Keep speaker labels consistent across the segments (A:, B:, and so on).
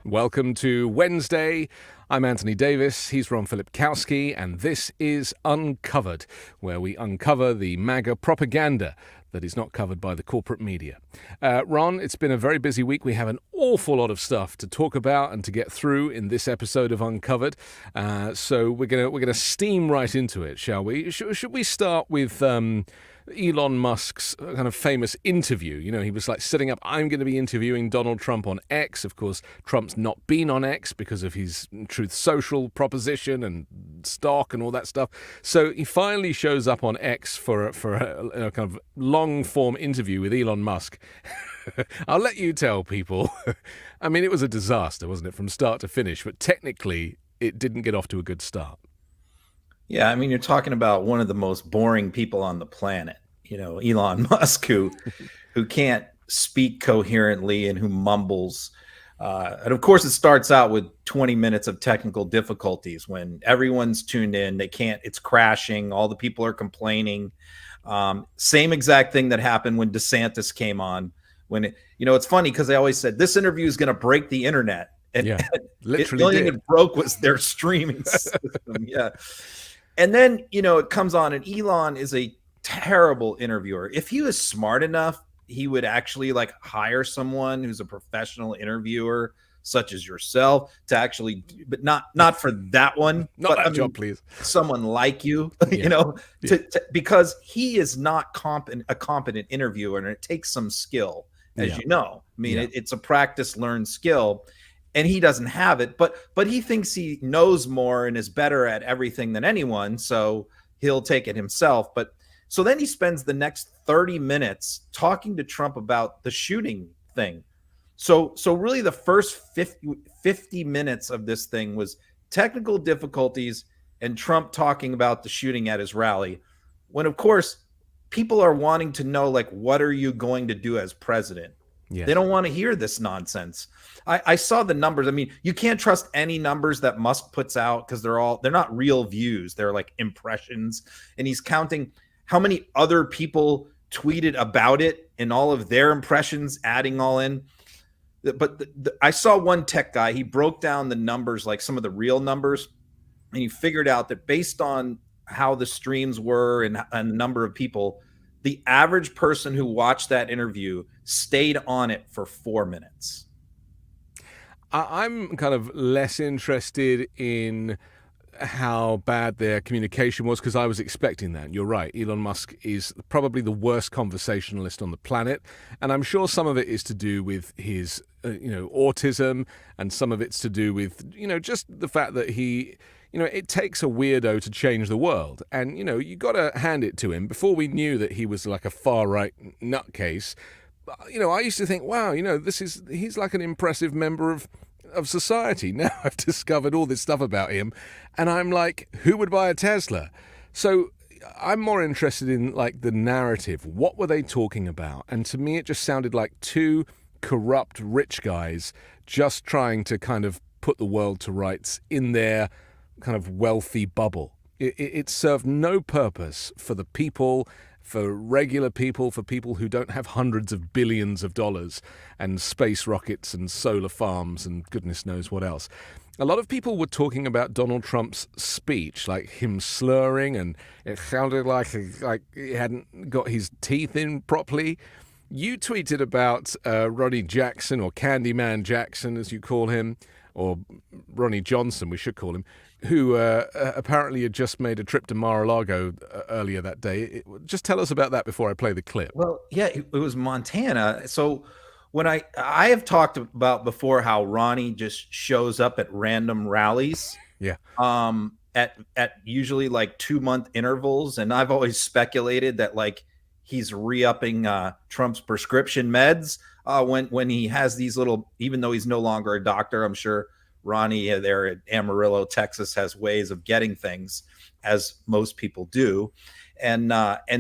A: Welcome to Wednesday. I'm Anthony Davis, he's Ron Filipkowski, and this is Uncovered, where we uncover the Maga propaganda that is not covered by the corporate media. Ron, it's been a very busy week. We have an awful lot of stuff to talk about and to get through in this episode of Uncovered. So we're gonna steam right into it, shall we? Should we start with Elon Musk's kind of famous interview? You know, he was like setting up, I'm going to be interviewing Donald Trump on X. Of course, Trump's not been on X because of his Truth Social proposition and stock and all that stuff. So he finally shows up on X for a kind of long form interview with Elon Musk. I'll let you tell people. I mean, it was a disaster, wasn't it, from start to finish? But technically, it didn't get off to a good start.
B: Yeah, I mean, you're talking about one of the most boring people on the planet, you know, Elon Musk, who can't speak coherently and who mumbles. And of course, it starts out with 20 minutes of technical difficulties when everyone's tuned in. They can't, it's crashing. All the people are complaining. Same exact thing that happened when DeSantis came on. It's funny because they always said this interview is going to break the internet. And
A: yeah, literally
B: the only thing it broke was their streaming system. Yeah. And then, it comes on, and Elon is a terrible interviewer. If he was smart enough, he would actually hire someone who's a professional interviewer, such as yourself, to actually, but not for that one.
A: Not that job, please.
B: Someone like you, because he is not a competent interviewer, and it takes some skill, as you know. I mean, it's a practice learned skill. And he doesn't have it, but he thinks he knows more and is better at everything than anyone, so he'll take it himself. But so then he spends the next 30 minutes talking to Trump about the shooting thing. So really the first 50 minutes of this thing was technical difficulties and Trump talking about the shooting at his rally, when of course people are wanting to know, what are you going to do as president? Yes. They don't want to hear this nonsense. I saw the numbers. I mean, you can't trust any numbers that Musk puts out because they're not real views. They're like impressions. And he's counting how many other people tweeted about it and all of their impressions, adding all in. But I saw one tech guy, he broke down the numbers, like some of the real numbers, and he figured out that based on how the streams were and the number of people, the average person who watched that interview stayed on it for 4 minutes.
A: I'm kind of less interested in how bad their communication was because I was expecting that. You're right. Elon Musk is probably the worst conversationalist on the planet. And I'm sure some of it is to do with his, autism, and some of it's to do with, just the fact that he... it takes a weirdo to change the world. And, you got to hand it to him. Before we knew that he was like a far-right nutcase, I used to think, wow, he's like an impressive member of society. Now I've discovered all this stuff about him, and I'm like, who would buy a Tesla? So I'm more interested in, the narrative. What were they talking about? And to me, it just sounded like two corrupt rich guys just trying to kind of put the world to rights in their kind of wealthy bubble. It served no purpose for the people, for regular people, for people who don't have hundreds of billions of dollars and space rockets and solar farms and goodness knows what else. A lot of people were talking about Donald Trump's speech, like him slurring, and it sounded like he hadn't got his teeth in properly. You tweeted about Ronnie Jackson, or Candyman Jackson, as you call him, or Ronnie Johnson, we should call him, who apparently had just made a trip to Mar-a-Lago earlier that day. Just tell us about that before I play the clip.
B: Well, yeah, it was Montana. So when I have talked about before how Ronnie just shows up at random rallies.
A: Yeah.
B: At usually 2-month intervals, and I've always speculated that he's re-upping Trump's prescription meds when he has these little, even though he's no longer a doctor, I'm sure Ronnie there at Amarillo, Texas, has ways of getting things, as most people do. And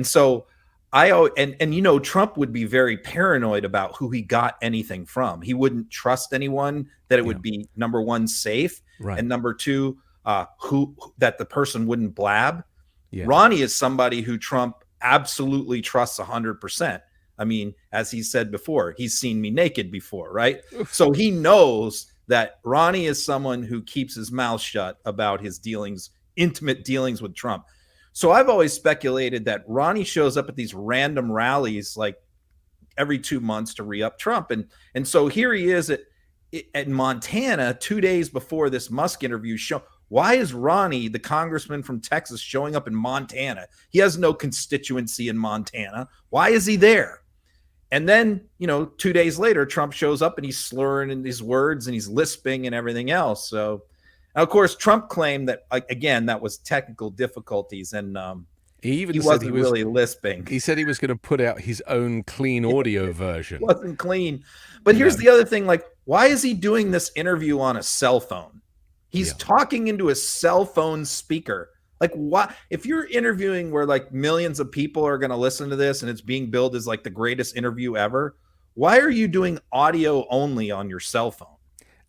B: so Trump would be very paranoid about who he got anything from. He wouldn't trust anyone that it would be, number one, safe, right, and number two, that the person wouldn't blab. Yeah. Ronnie is somebody who Trump absolutely trusts 100%. I mean, as he said before, he's seen me naked before, right? So he knows that Ronnie is someone who keeps his mouth shut about his intimate dealings with Trump. So I've always speculated that Ronnie shows up at these random rallies like every 2 months to re-up Trump. And so here he is at Montana 2 days before this Musk interview. Why is Ronnie, the congressman from Texas, showing up in Montana? He has no constituency in Montana. Why is he there? And then, 2 days later, Trump shows up and he's slurring in these words and he's lisping and everything else. So, of course, Trump claimed that, again, that was technical difficulties. And he wasn't really lisping.
A: He said he was going to put out his own clean audio version.
B: It wasn't clean. But here's the other thing. Like, why is he doing this interview on a cell phone? He's talking into a cell phone speaker. Like, why? If you're interviewing where like millions of people are going to listen to this and it's being billed as like the greatest interview ever, why are you doing audio only on your cell phone?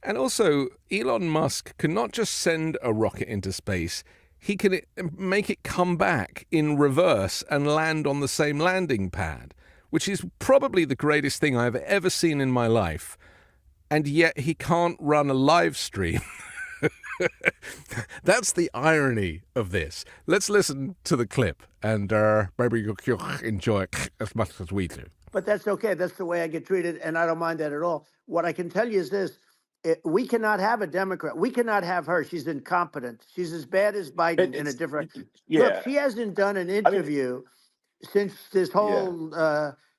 A: And also, Elon Musk can not just send a rocket into space, he can make it come back in reverse and land on the same landing pad, which is probably the greatest thing I've ever seen in my life. And yet he can't run a live stream. That's the irony of this. Let's listen to the clip, and maybe you'll enjoy it as much as we do.
C: But that's okay. That's the way I get treated, and I don't mind that at all. What I can tell you is this. We cannot have a Democrat. We cannot have her. She's incompetent. She's as bad as Biden in a different... Look, she hasn't done an interview since this whole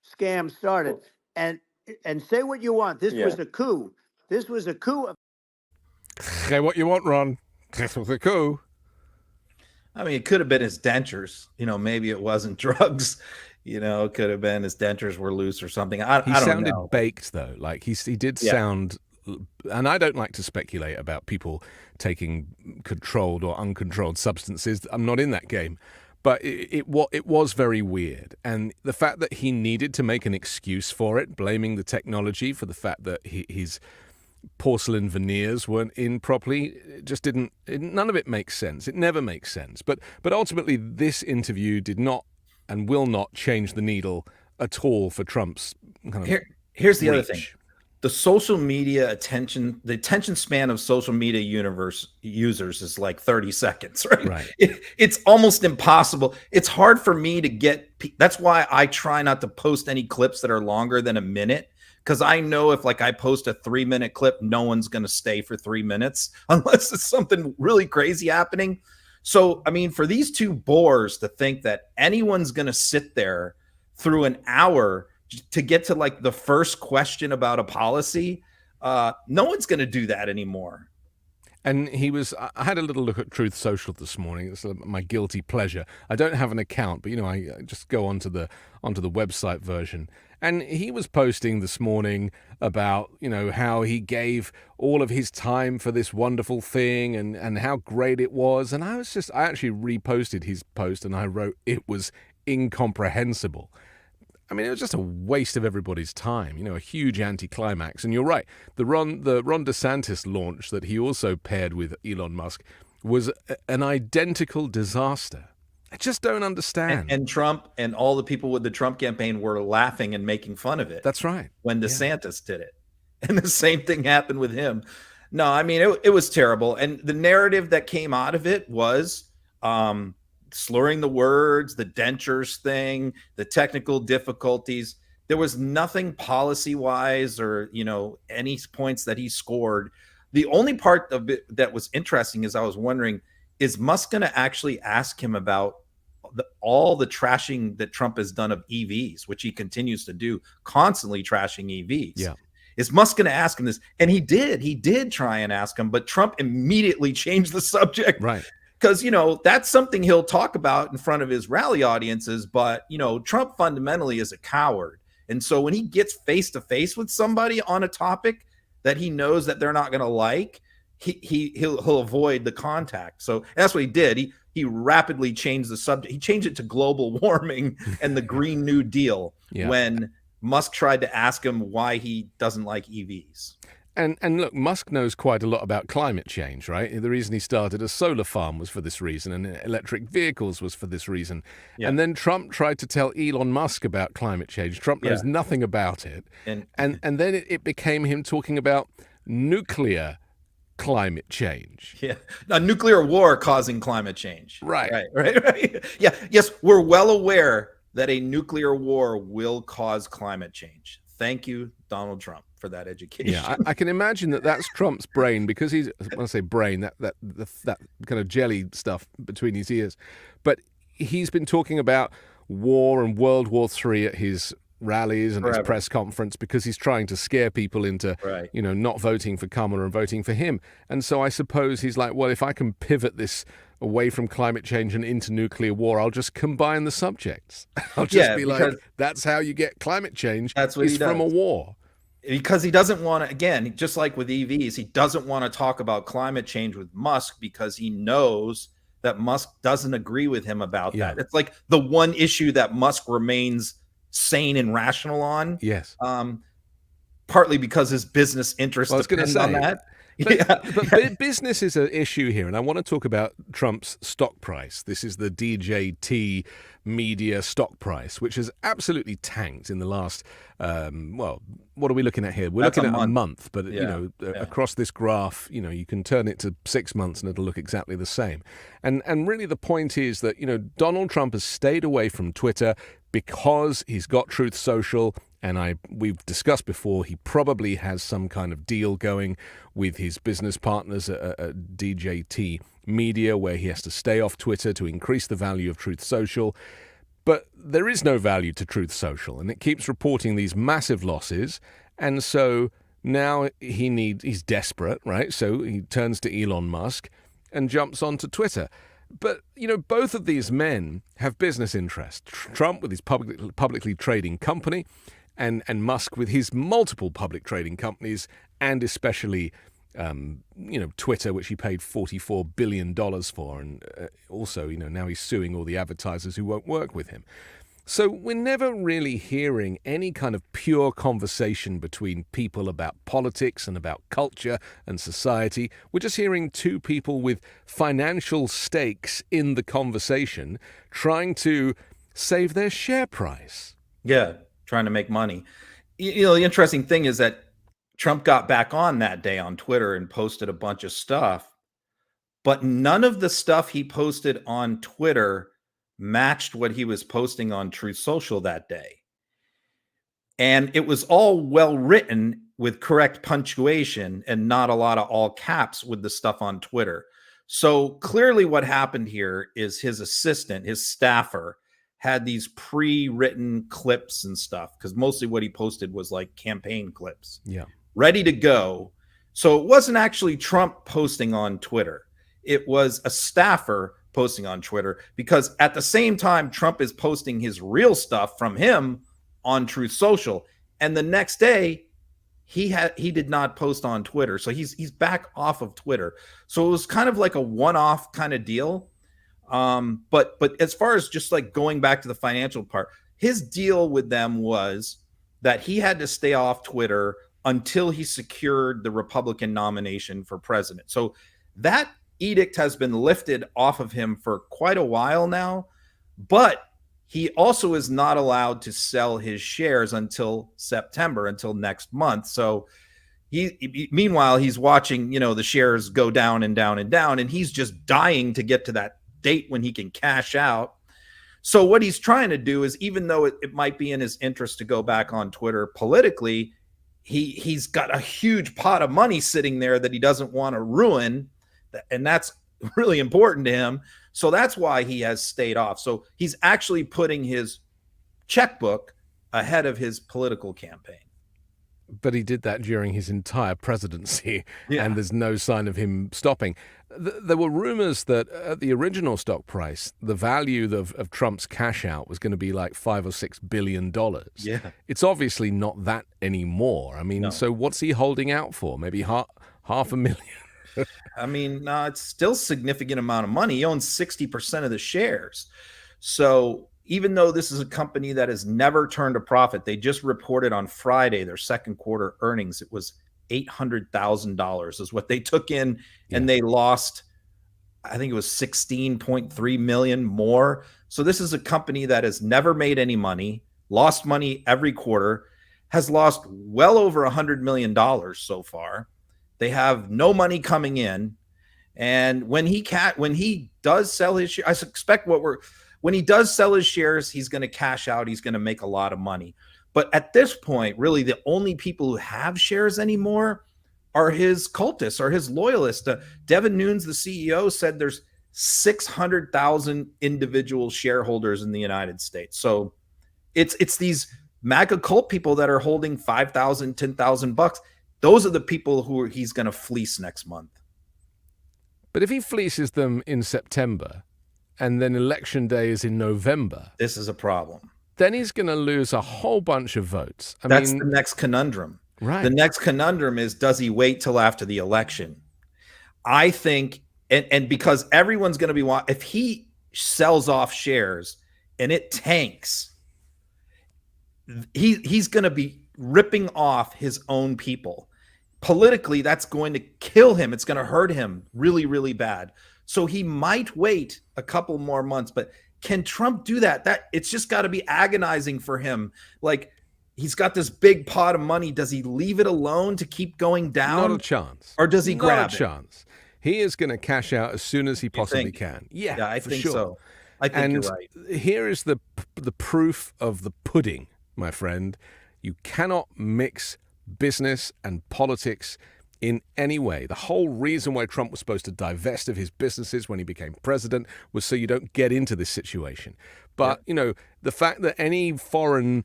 C: scam started. And say what you want. This was a coup. This was a coup.
A: Say what you want, Ron. This was a coup.
B: I mean, it could have been his dentures. Maybe it wasn't drugs. It could have been his dentures were loose or something. I don't know. He
A: sounded baked, though. Like, he did sound... And I don't like to speculate about people taking controlled or uncontrolled substances. I'm not in that game. But it was very weird. And the fact that he needed to make an excuse for it, blaming the technology for the fact that his porcelain veneers weren't in properly, it just didn't... none of it makes sense. It never makes sense. But ultimately, this interview did not and will not change the needle at all for Trump's kind of
B: Here's the
A: reach.
B: other thing. The social media the attention span of social media users is like 30 seconds, right? It's almost impossible. It's hard for me to get, that's why I try not to post any clips that are longer than a minute. Because I know if like I post a 3-minute clip, no one's going to stay for 3 minutes unless it's something really crazy happening. So, I mean, for these two bores to think that anyone's going to sit there through an hour to get to like the first question about a policy, no one's going to do that anymore.
A: And I had a little look at Truth Social this morning. It's my guilty pleasure. I don't have an account, but I just go onto the website version. And he was posting this morning about, how he gave all of his time for this wonderful thing and how great it was. And I actually reposted his post and I wrote, it was incomprehensible. I mean, it was just a waste of everybody's time, a huge anticlimax. And you're right, the Ron DeSantis launch that he also paired with Elon Musk was an identical disaster. I just don't understand.
B: And Trump and all the people with the Trump campaign were laughing and making fun of it.
A: That's right.
B: When DeSantis did it. And the same thing happened with him. No, I mean, it was terrible. And the narrative that came out of it was... slurring the words, the dentures thing, the technical difficulties. There was nothing policy-wise or, any points that he scored. The only part of it that was interesting is I was wondering, is Musk going to actually ask him about all the trashing that Trump has done of EVs, which he continues to do, constantly trashing EVs?
A: Yeah.
B: Is Musk going to ask him this? And he did try and ask him, but Trump immediately changed the subject.
A: Right.
B: Because, that's something he'll talk about in front of his rally audiences. But, Trump fundamentally is a coward. And so when he gets face to face with somebody on a topic that he knows that they're not going to like, he'll avoid the contact. So that's what he did. He rapidly changed the subject. He changed it to global warming and the Green New Deal when Musk tried to ask him why he doesn't like EVs.
A: And look, Musk knows quite a lot about climate change, right? The reason he started a solar farm was for this reason, and electric vehicles was for this reason. Yeah. And then Trump tried to tell Elon Musk about climate change. Trump knows nothing about it. And then it became him talking about nuclear climate change.
B: Yeah, a nuclear war causing climate change.
A: Right.
B: Right. Yeah. Yes, we're well aware that a nuclear war will cause climate change. Thank you, Donald Trump, for that education.
A: Yeah, I can imagine that that's Trump's brain, because he's, when I say brain, that kind of jelly stuff between his ears. But he's been talking about war and World War III at his rallies and his press conference, because he's trying to scare people into, not voting for Kamala and voting for him. And so I suppose he's like, well, if I can pivot this away from climate change and into nuclear war, I'll just combine the subjects. I'll just be like, that's how you get climate change.
B: That's what he does.
A: From a war.
B: Because he doesn't want to, again, just like with EVs, he doesn't want to talk about climate change with Musk, because he knows that Musk doesn't agree with him about that. It's like the one issue that Musk remains sane and rational on.
A: Yes.
B: Partly because his business interests depend on that.
A: But business is an issue here, and I want to talk about Trump's stock price. This is the DJT media stock price, which has absolutely tanked in the last, what are we looking at here? We're looking at a month, but across this graph, you can turn it to 6 months and it'll look exactly the same. And really the point is that, Donald Trump has stayed away from Twitter because he's got Truth Social. And we've discussed before, he probably has some kind of deal going with his business partners at DJT Media, where he has to stay off Twitter to increase the value of Truth Social. But there is no value to Truth Social, and it keeps reporting these massive losses. And so now he's desperate, right? So he turns to Elon Musk and jumps onto Twitter. But, both of these men have business interests. Trump with his publicly trading company, and Musk with his multiple public trading companies, and especially, Twitter, which he paid $44 billion for. And also, now he's suing all the advertisers who won't work with him. So we're never really hearing any kind of pure conversation between people about politics and about culture and society. We're just hearing two people with financial stakes in the conversation trying to save their share price.
B: Yeah. Trying to make money. The interesting thing is that Trump got back on that day on Twitter and posted a bunch of stuff, but none of the stuff he posted on Twitter matched what he was posting on Truth Social that day. And it was all well written with correct punctuation and not a lot of all caps with the stuff on Twitter. So clearly what happened here is his assistant, his staffer, had these pre-written clips and stuff, because mostly what he posted was like campaign clips, ready to go. So it wasn't actually Trump posting on Twitter. It was a staffer posting on Twitter, because at the same time, Trump is posting his real stuff from him on Truth Social. And the next day he did not post on Twitter. So he's back off of Twitter. So it was kind of like a one-off kind of deal. But as far as just like going back to the financial part, his deal with them was that he had to stay off Twitter until he secured the Republican nomination for president. So that edict has been lifted off of him for quite a while now, but he also is not allowed to sell his shares until September, until next month. So meanwhile, he's watching, the shares go down and down and down, and he's just dying to get to that date when he can cash out. So what he's trying to do is, even though it might be in his interest to go back on Twitter politically, he's got a huge pot of money sitting there that he doesn't want to ruin, and that's really important to him. So that's why he has stayed off. So he's actually putting his checkbook ahead of his political campaign.
A: But he did that during his entire presidency, and there's no sign of him stopping. There were rumors that at the original stock price, the value of Trump's cash out was going to be like $5 or $6 billion.
B: Yeah.
A: It's obviously not that anymore. I mean, So what's he holding out for? Maybe $500,000?
B: I mean, it's still a significant amount of money. He owns 60% of the shares. So even though this is a company that has never turned a profit, they just reported on Friday their second quarter earnings. It was $800,000 is what they took in, and they lost, I think it was 16.3 million more. So this is a company that has never made any money, lost money every quarter, has lost well over $100 million so far. They have no money coming in. And when he does sell his shares, I suspect when he does sell his shares, he's going to cash out. He's going to make a lot of money. But at this point, really, the only people who have shares anymore are his cultists, are his loyalists. Devin Nunes, the CEO, said there's 600,000 individual shareholders in the United States. So it's these MAGA cult people that are holding $5,000, $10,000. Those are the people who he's going to fleece next month.
A: But if he fleeces them in September and then election day is in November,
B: this is a problem.
A: Then he's going to lose a whole bunch of votes.
B: That's the next conundrum.
A: Right.
B: The next conundrum is, does he wait till after the election? I think, and because everyone's going to be, if he sells off shares and it tanks, he's going to be ripping off his own people. Politically, that's going to kill him. It's going to hurt him really, really bad. So he might wait a couple more months, but can Trump do that? It's just got to be agonizing for him. Like, he's got this big pot of money. Does he leave it alone to keep going down?
A: Not a chance.
B: Or does he grab it?
A: Not a chance. He is going to cash out as soon as he possibly can.
B: Yeah, I think
A: sure.
B: so. I think you're right.
A: Here is the proof of the pudding, my friend. You cannot mix business and politics in any way. The whole reason why Trump was supposed to divest of his businesses when he became president was so you don't get into this situation. But, the fact that any foreign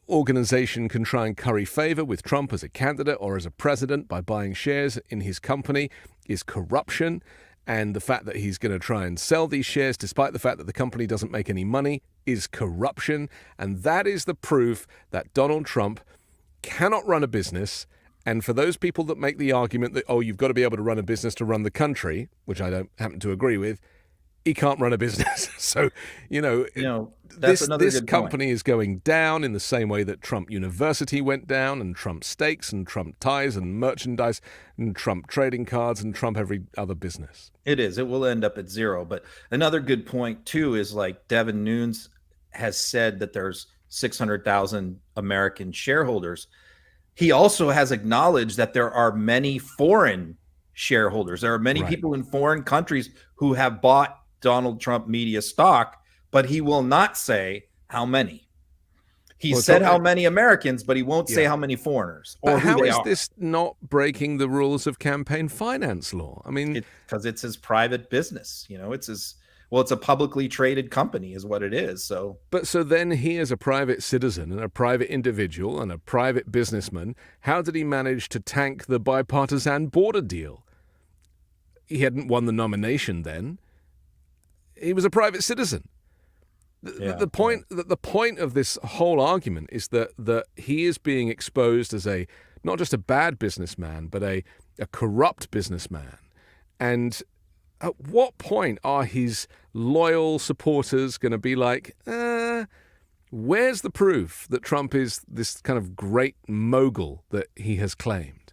A: organization can try and curry favor with Trump as a candidate or as a president by buying shares in his company is corruption. And the fact that he's going to try and sell these shares despite the fact that the company doesn't make any money is corruption. And that is the proof that Donald Trump cannot run a business. And for those people that make the argument that, you've got to be able to run a business to run the country, which I don't happen to agree with, he can't run a business. So, this company is going down in the same way that Trump University went down, and Trump steaks and Trump ties and merchandise and Trump trading cards and Trump every other business.
B: It is. It will end up at zero. But another good point, too, is like Devin Nunes has said that there's 600,000 American shareholders. He also has acknowledged that there are many foreign shareholders. There are many people in foreign countries who have bought Donald Trump media stock, but he will not say how many. He said how many Americans, but he won't say how many foreigners or
A: but
B: who
A: how
B: they
A: is
B: are.
A: This not breaking the rules of campaign finance law? I mean,
B: because it's his private business. It's his. Well, it's a publicly traded company is what it is. So
A: then he as a private citizen and a private individual and a private businessman, how did he manage to tank the bipartisan border deal? He hadn't won the nomination then. He was a private citizen. The point of this whole argument is that he is being exposed as not just a bad businessman, but a corrupt businessman. And at what point are his loyal supporters going to be like, where's the proof that Trump is this kind of great mogul that he has claimed?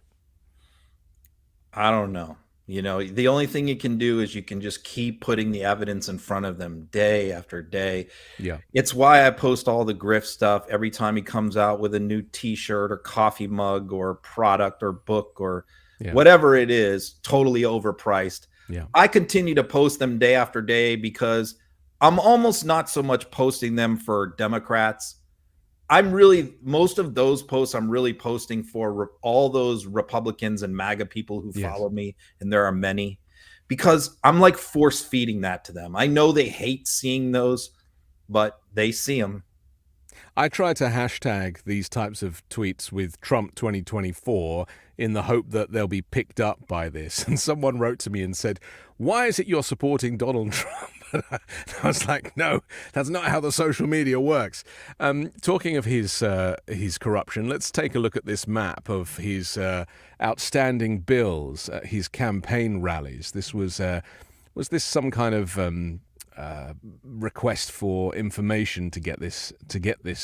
B: I don't know. The only thing you can do is you can just keep putting the evidence in front of them day after day.
A: Yeah.
B: It's why I post all the grift stuff every time he comes out with a new T-shirt or coffee mug or product or book or whatever it is, totally overpriced.
A: Yeah.
B: I continue to post them day after day because I'm almost not so much posting them for Democrats. Most of those posts I'm really posting for all those Republicans and MAGA people who follow me, and there are many, because I'm like force feeding that to them. I know they hate seeing those, but they see them.
A: I try to hashtag these types of tweets with Trump 2024 in the hope that they'll be picked up by this. And someone wrote to me and said, "Why is it you're supporting Donald Trump?" And I was like, no, that's not how the social media works. Talking of his corruption, let's take a look at this map of his outstanding bills at his campaign rallies. This was this some kind of request for information to get this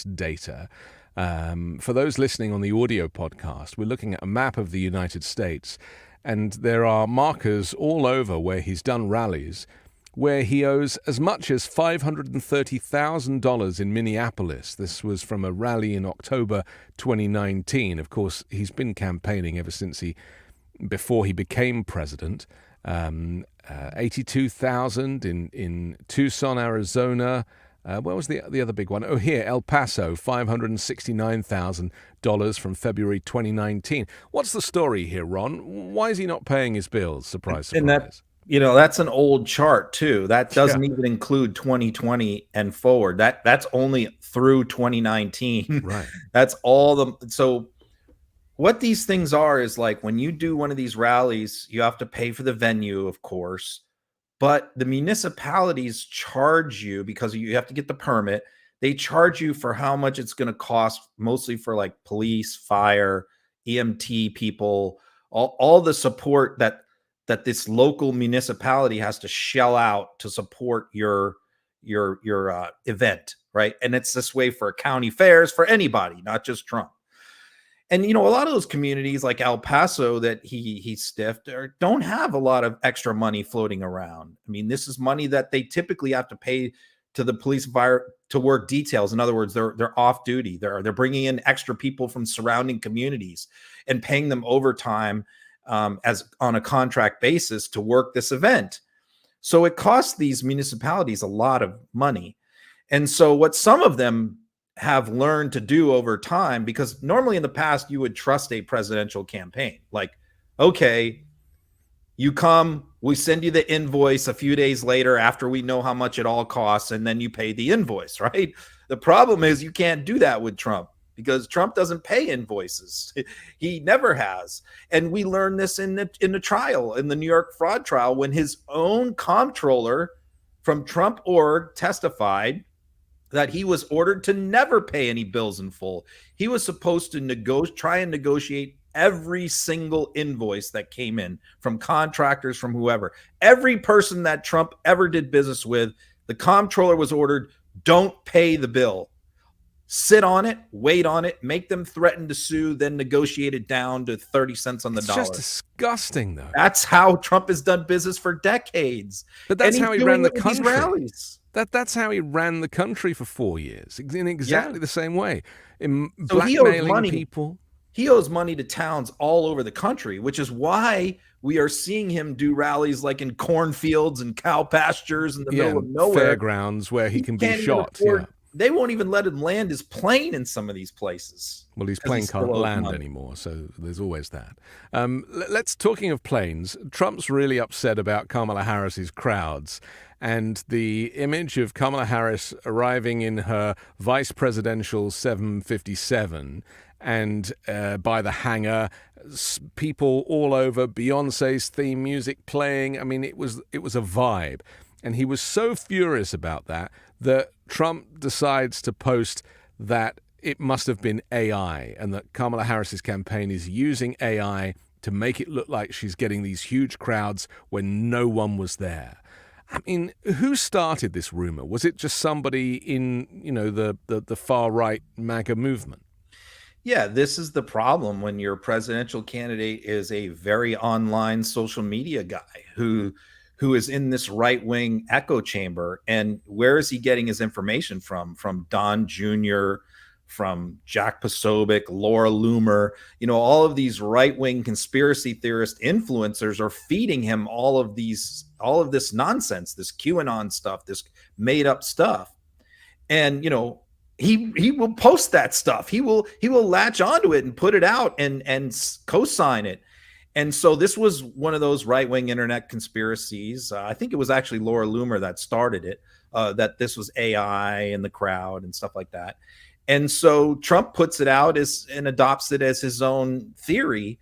A: data? For those listening on the audio podcast, we're looking at a map of the United States, and there are markers all over where he's done rallies where he owes as much as $530,000 in Minneapolis. This was from a rally in October 2019. Of course, he's been campaigning ever since he before he became president. 82,000 in Tucson, Arizona. Where was the other big one? Oh, here, El Paso, $569,000 from February 2019. What's the story here, Ron? Why is he not paying his bills? Surprise, surprise.
B: And that, that's an old chart too. That doesn't even include 2020 and forward. That's only through 2019.
A: Right.
B: That's all the. So what these things are is like when you do one of these rallies, you have to pay for the venue, of course, but the municipalities charge you because you have to get the permit. They charge you for how much it's going to cost, mostly for like police, fire, EMT people, all the support that this local municipality has to shell out to support your event, right? And it's this way for county fairs, for anybody, not just Trump. And, a lot of those communities like El Paso that he stiffed don't have a lot of extra money floating around. I mean, this is money that they typically have to pay to the police fire to work details. In other words, they're off duty. They're bringing in extra people from surrounding communities and paying them overtime as on a contract basis to work this event. So it costs these municipalities a lot of money. And so what some of them have learned to do over time, because normally in the past you would trust a presidential campaign, like, okay, you come, we send you the invoice a few days later after we know how much it all costs, and then you pay the invoice, right? The problem is you can't do that with Trump because Trump doesn't pay invoices. He never has. And we learned this in the trial, in the New York fraud trial, when his own comptroller from Trump org testified that he was ordered to never pay any bills in full. He was supposed to try and negotiate every single invoice that came in from contractors, from whoever. Every person that Trump ever did business with, the comptroller was ordered, don't pay the bill. Sit on it, wait on it, make them threaten to sue, then negotiate it down to 30 cents on the dollar.
A: It's just disgusting, though.
B: That's how Trump has done business for decades.
A: But that's how he ran the country.
B: These rallies.
A: That's how he ran the country for 4 years, in exactly the same way.
B: So
A: blackmailing people.
B: He owes money to towns all over the country, which is why we are seeing him do rallies like in cornfields and cow pastures in the middle of nowhere.
A: Fairgrounds where he can be shot.
B: They won't even let him land his plane in some of these places.
A: Well, his plane can't land anymore, so there's always that. Talking of planes, Trump's really upset about Kamala Harris's crowds. And the image of Kamala Harris arriving in her vice presidential 757 and by the hangar, people all over, Beyonce's theme music playing. I mean, it was a vibe. And he was so furious about that Trump decides to post that it must have been AI and that Kamala Harris's campaign is using AI to make it look like she's getting these huge crowds when no one was there. I mean, who started this rumor? Was it just somebody in, the far right MAGA movement?
B: Yeah, this is the problem when your presidential candidate is a very online social media guy who is in this right-wing echo chamber. And where is he getting his information from? From Don Jr., from Jack Posobiec, Laura Loomer, all of these right-wing conspiracy theorist influencers are feeding him all of this nonsense, this QAnon stuff, this made up stuff. And, he will post that stuff. He will latch onto it and put it out and co-sign it. And so this was one of those right-wing internet conspiracies. I think it was actually Laura Loomer that started it, that this was AI in the crowd and stuff like that. And so Trump puts it out and adopts it as his own theory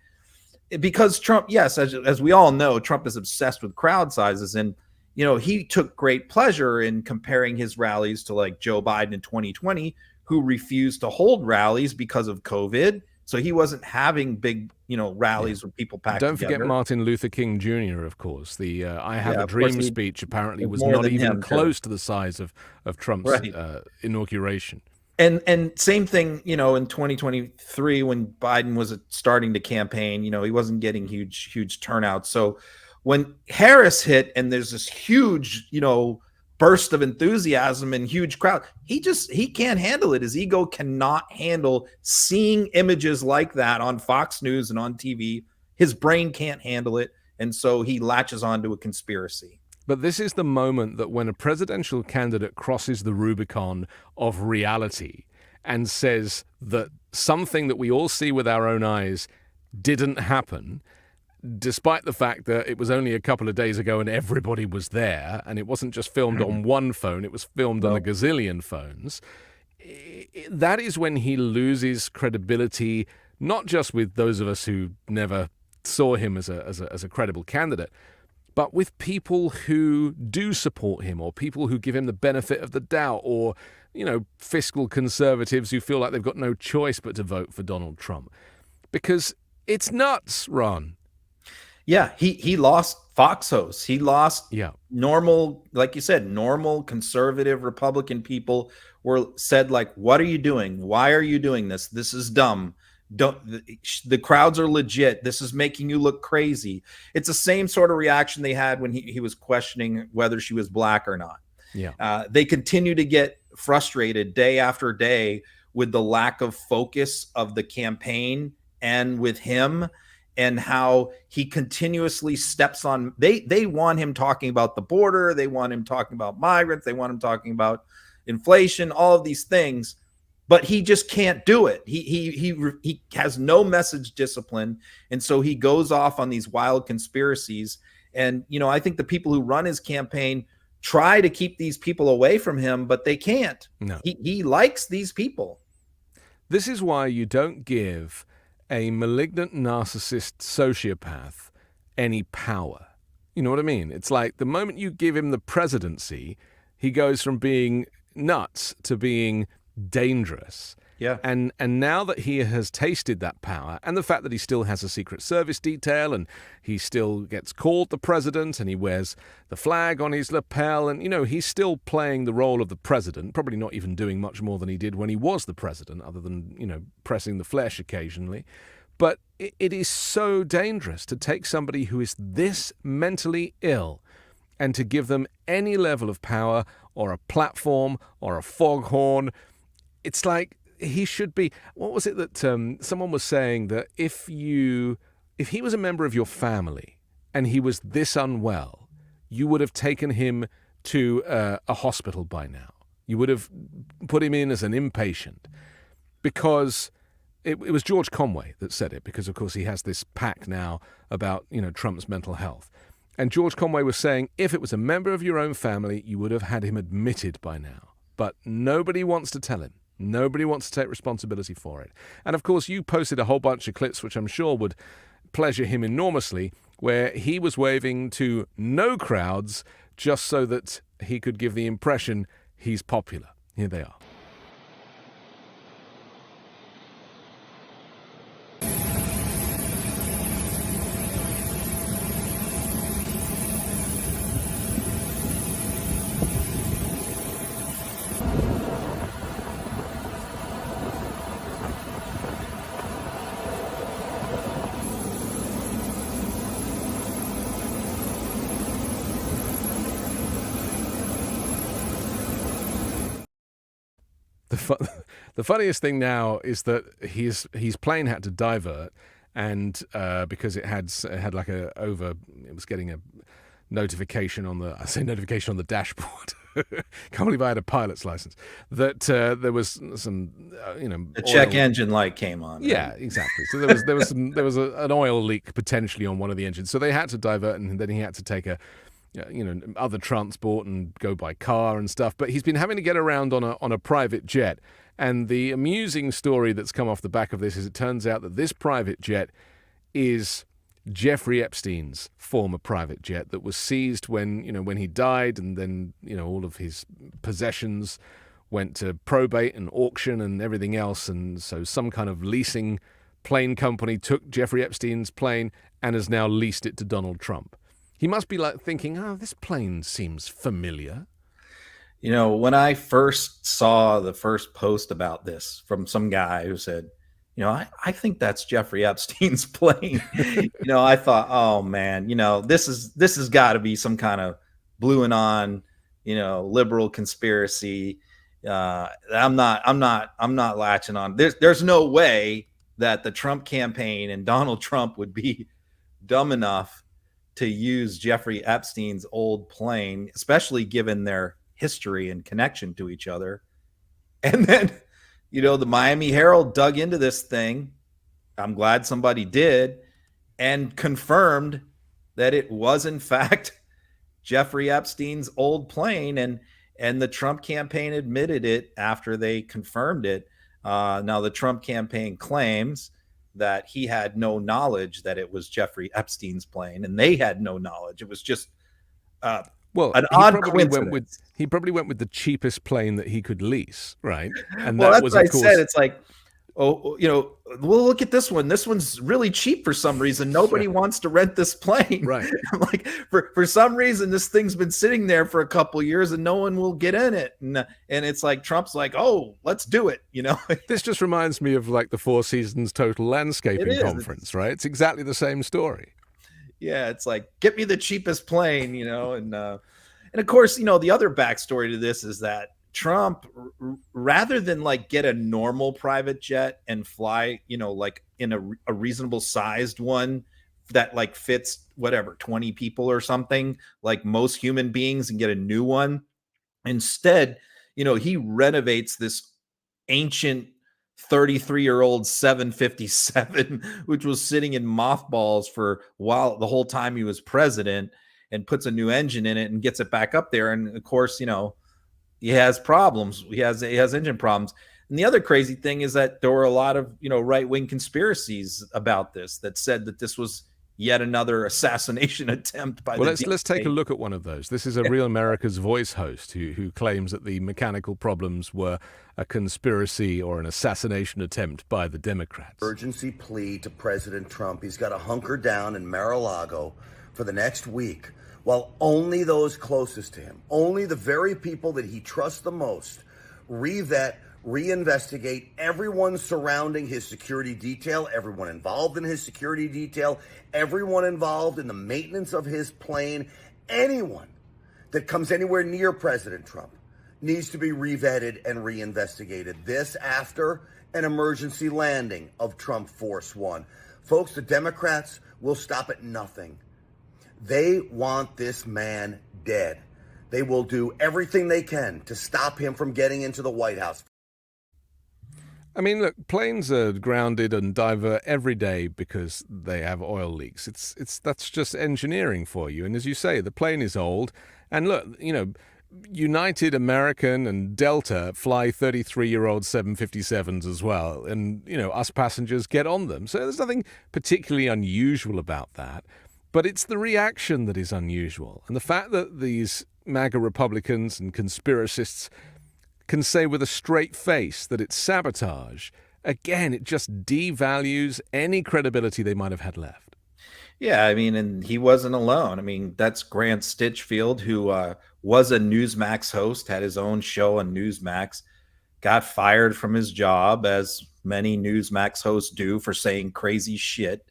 B: because Trump, yes, as we all know, Trump is obsessed with crowd sizes. And, he took great pleasure in comparing his rallies to like Joe Biden in 2020, who refused to hold rallies because of COVID. So he wasn't having big, rallies with people packed
A: together.
B: Don't
A: forget Martin Luther King Jr., of course. The I Have a Dream speech apparently was not even close to the size of Trump's inauguration.
B: And same thing, in 2023 when Biden was starting to campaign, he wasn't getting huge turnouts. So when Harris hit and there's this huge, burst of enthusiasm and huge crowd, he can't handle it. His ego cannot handle seeing images like that on Fox News and on TV. his brain can't handle it, and so he latches onto a conspiracy.
A: But this is the moment that when a presidential candidate crosses the Rubicon of reality and says that something that we all see with our own eyes didn't happen, despite the fact that it was only a couple of days ago and everybody was there, and it wasn't just filmed on one phone, it was filmed on a gazillion phones, that is when he loses credibility, not just with those of us who never saw him as a credible candidate, but with people who do support him, or people who give him the benefit of the doubt, or, you know, fiscal conservatives who feel like they've got no choice but to vote for Donald Trump. Because it's nuts, Ron.
B: Yeah, he lost Fox hosts. He lost normal, like you said, normal conservative Republican people said, like, what are you doing? Why are you doing this? This is dumb. The crowds are legit. This is making you look crazy. It's the same sort of reaction they had when he was questioning whether she was black or not.
A: Yeah.
B: They continue to get frustrated day after day with the lack of focus of the campaign and with him, and how he continuously steps on. They want him talking about the border. They want him talking about migrants. They want him talking about inflation, all of these things. But he just can't do it. He has no message discipline, and so he goes off on these wild conspiracies. And, you know, I think the people who run his campaign try to keep these people away from him, but they can't.
A: No.
B: He likes these people.
A: This is why you don't give a malignant narcissist sociopath any power. You know what I mean? It's like the moment you give him the presidency, he goes from being nuts to being dangerous.
B: Yeah.
A: And now that he has tasted that power, and the fact that he still has a Secret Service detail, and he still gets called the president, and he wears the flag on his lapel, and, you know, he's still playing the role of the president, probably not even doing much more than he did when he was the president, other than, you know, pressing the flesh occasionally. But it is so dangerous to take somebody who is this mentally ill and to give them any level of power or a platform or a foghorn. It's like he should be. What was it that someone was saying, that if he was a member of your family and he was this unwell, you would have taken him to a hospital by now. You would have put him in as an inpatient, because it was George Conway that said it, because of course he has this pack now about, you know, Trump's mental health. And George Conway was saying, if it was a member of your own family, you would have had him admitted by now. But nobody wants to tell him. Nobody wants to take responsibility for it. And of course, you posted a whole bunch of clips, which I'm sure would pleasure him enormously, where he was waving to no crowds just so that he could give the impression he's popular. Here they are. The funniest thing now is that his plane had to divert, and because it was getting a notification on the dashboard. Can't believe I had a pilot's license. That there was some
B: the check engine light came on.
A: Yeah, right? Exactly. So there was an oil leak potentially on one of the engines, so they had to divert, and then he had to take other transport and go by car and stuff. But he's been having to get around on a private jet. And the amusing story that's come off the back of this is it turns out that this private jet is Jeffrey Epstein's former private jet that was seized when he died, and then, all of his possessions went to probate and auction and everything else. And so some kind of leasing plane company took Jeffrey Epstein's plane and has now leased it to Donald Trump. He must be like thinking, this plane seems familiar.
B: When I first saw the first post about this from some guy who said, I think that's Jeffrey Epstein's plane. I thought, oh man, this has got to be some kind of blue and on, liberal conspiracy. I'm not latching on. There's no way that the Trump campaign and Donald Trump would be dumb enough to use Jeffrey Epstein's old plane, especially given their history and connection to each other. And then, the Miami Herald dug into this thing. I'm glad somebody did, and confirmed that it was in fact Jeffrey Epstein's old plane, and the Trump campaign admitted it after they confirmed it. Now the Trump campaign claims that he had no knowledge that it was Jeffrey Epstein's plane, and they had no knowledge. It was just an odd coincidence.
A: He probably went with the cheapest plane that he could lease, right?
B: And well, that's what I said. It's like, well, look at this one. This one's really cheap for some reason. Nobody wants to rent this plane.
A: Right.
B: Like for some reason, this thing's been sitting there for a couple of years and no one will get in it. And it's like, Trump's like, oh, let's do it.
A: This just reminds me of like the Four Seasons Total Landscaping Conference, right? It's exactly the same story.
B: Yeah. It's like, get me the cheapest plane, and of course, the other backstory to this is that Trump, rather than like get a normal private jet and fly, like in a reasonable sized one that like fits 20 people or something, like most human beings, and get a new one. Instead, he renovates this ancient 33-year-old 757, which was sitting in mothballs for the whole time he was president, and puts a new engine in it and gets it back up there. And of course, he has problems. He has engine problems. And the other crazy thing is that there were a lot of, right-wing conspiracies about this that said that this was yet another assassination attempt by the
A: let's take a look at one of those. This is a Real America's Voice host who claims that the mechanical problems were a conspiracy or an assassination attempt by the Democrats.
D: Urgency plea to President Trump. He's got to hunker down in Mar-a-Lago for the next week, while only those closest to him, only the very people that he trusts the most, revet, reinvestigate everyone surrounding his security detail, everyone involved in his security detail, everyone involved in the maintenance of his plane, anyone that comes anywhere near President Trump needs to be revetted and reinvestigated. This after an emergency landing of Trump Force One. Folks, the Democrats will stop at nothing. They want this man dead. They will do everything they can to stop him from getting into the White House.
A: I mean, look, planes are grounded and divert every day because they have oil leaks. That's just engineering for you. And as you say, the plane is old. And look, United, American, and Delta fly 33-year-old 757s as well. And, us passengers get on them. So there's nothing particularly unusual about that. But it's the reaction that is unusual. And the fact that these MAGA Republicans and conspiracists can say with a straight face that it's sabotage, again, it just devalues any credibility they might have had left.
B: Yeah, I mean, and he wasn't alone. I mean, that's Grant Stitchfield, who was a Newsmax host, had his own show on Newsmax, got fired from his job, as many Newsmax hosts do, for saying crazy shit.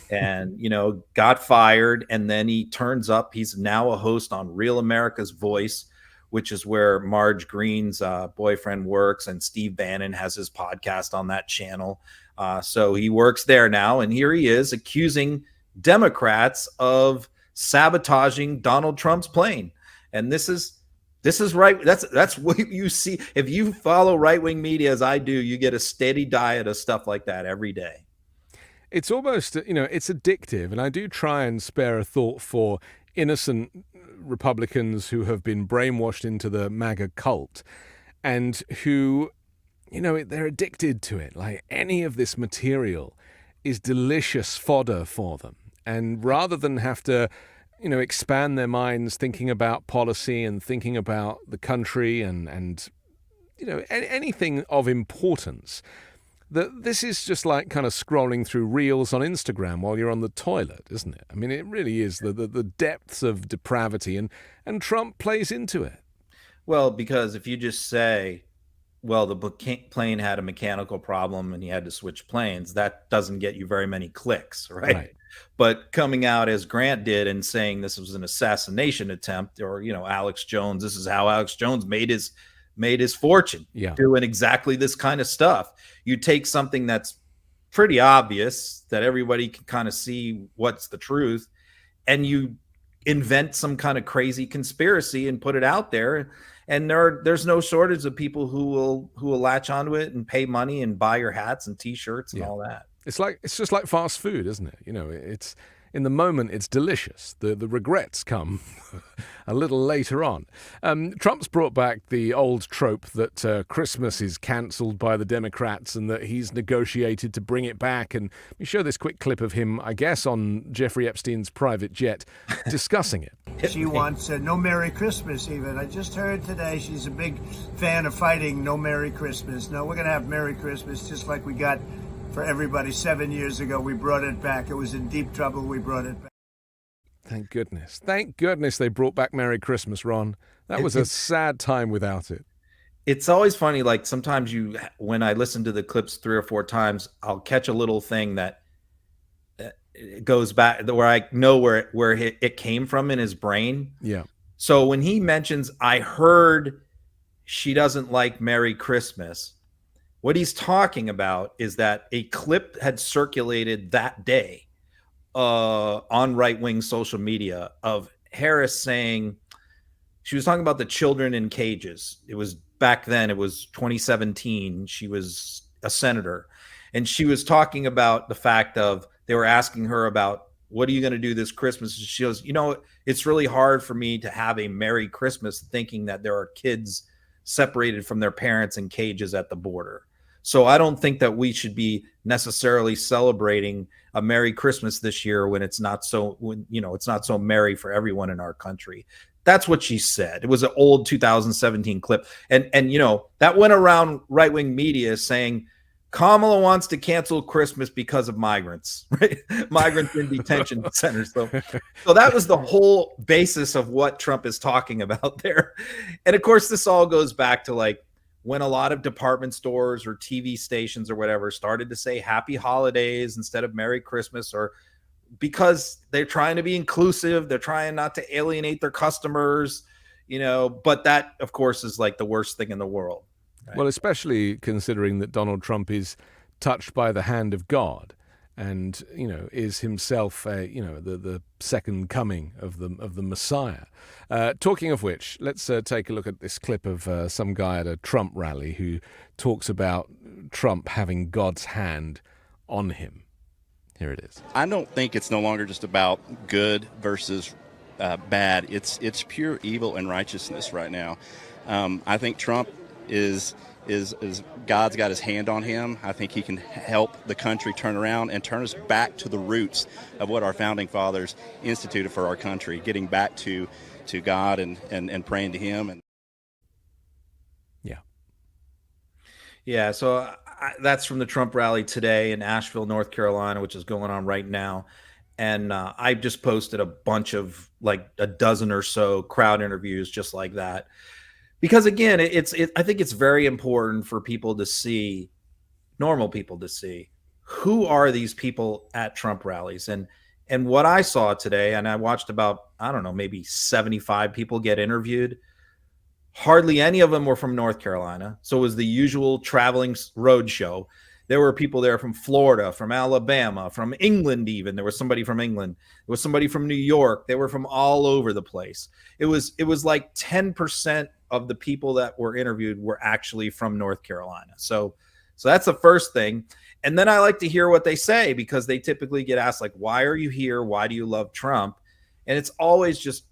B: And, got fired. And then he turns up. He's now a host on Real America's Voice, which is where Marge Green's boyfriend works. And Steve Bannon has his podcast on that channel. So he works there now. And here he is accusing Democrats of sabotaging Donald Trump's plane. And this is right. That's what you see. If you follow right-wing media as I do, you get a steady diet of stuff like that every day.
A: It's almost, it's addictive. And I do try and spare a thought for innocent Republicans who have been brainwashed into the MAGA cult and who, they're addicted to it. Like, any of this material is delicious fodder for them. And rather than have to, expand their minds thinking about policy and thinking about the country and anything of importance, this is just like kind of scrolling through reels on Instagram while you're on the toilet, isn't it? I mean, it really is the depths of depravity, and Trump plays into it.
B: Well, because if you just say, well, the plane had a mechanical problem and he had to switch planes, that doesn't get you very many clicks, right? But coming out as Grant did and saying this was an assassination attempt, or, Alex Jones, this is how Alex Jones made his fortune, doing exactly this kind of stuff. You take something that's pretty obvious that everybody can kind of see what's the truth, and you invent some kind of crazy conspiracy and put it out there, and there's no shortage of people who will latch onto it and pay money and buy your hats and t-shirts and all that.
A: It's just like fast food, isn't it? You know, it's in the moment it's delicious. The regrets come a little later on. Trump's brought back the old trope that Christmas is cancelled by the Democrats and that he's negotiated to bring it back. And we show this quick clip of him, I guess, on Jeffrey Epstein's private jet discussing it.
E: She wants no Merry Christmas even. I just heard today she's a big fan of fighting no Merry Christmas. No, we're going to have Merry Christmas just like we got for everybody 7 years ago. We brought it back. It was in deep trouble. We brought it back.
A: Thank goodness. Thank goodness they brought back Merry Christmas, Ron. That was a sad time without it.
B: It's always funny, like sometimes when I listen to the clips 3 or 4 times, I'll catch a little thing that it goes back where I know where it came from in his brain.
A: Yeah.
B: So when he mentions, I heard she doesn't like Merry Christmas, what he's talking about is that a clip had circulated that day on right-wing social media of Harris saying, she was talking about the children in cages. It was back then, it was 2017. She was a senator. And she was talking about the fact of, they were asking her about, what are you going to do this Christmas? And she goes, you know, it's really hard for me to have a Merry Christmas thinking that there are kids separated from their parents in cages at the border. So I don't think that we should be necessarily celebrating a Merry Christmas this year when it's not so, it's not so merry for everyone in our country. That's what she said. It was an old 2017 clip. And that went around right-wing media saying Kamala wants to cancel Christmas because of migrants, right? Migrants in detention centers. So that was the whole basis of what Trump is talking about there. And of course, this all goes back to like when a lot of department stores or TV stations or whatever started to say Happy Holidays instead of Merry Christmas, or because they're trying to be inclusive, they're trying not to alienate their customers, but that, of course, is like the worst thing in the world. Right?
A: Well, especially considering that Donald Trump is touched by the hand of God and, is himself, the second coming of the Messiah. Talking of which, let's take a look at this clip of some guy at a Trump rally who talks about Trump having God's hand on him. Here it is.
F: I don't think it's no longer just about good versus bad. It's pure evil and righteousness right now. I think Trump is God's got his hand on him. I think he can help the country turn around and turn us back to the roots of what our founding fathers instituted for our country, getting back to God and praying to him. And
B: yeah. So that's from the Trump rally today in Asheville, North Carolina, which is going on right now. And I just posted a bunch of like a dozen or so crowd interviews just like that. Because again, I think it's very important for people to see, normal people to see, who are these people at Trump rallies. And what I saw today, and I watched about, I don't know, maybe 75 people get interviewed. Hardly any of them were from North Carolina. So it was the usual traveling road show. There were people there from Florida, from Alabama, from England even. There was somebody from England. There was somebody from New York. They were from all over the place. It was like 10% of the people that were interviewed were actually from North Carolina. So that's the first thing. And then I like to hear what they say, because they typically get asked, like, why are you here? Why do you love Trump? And it's always just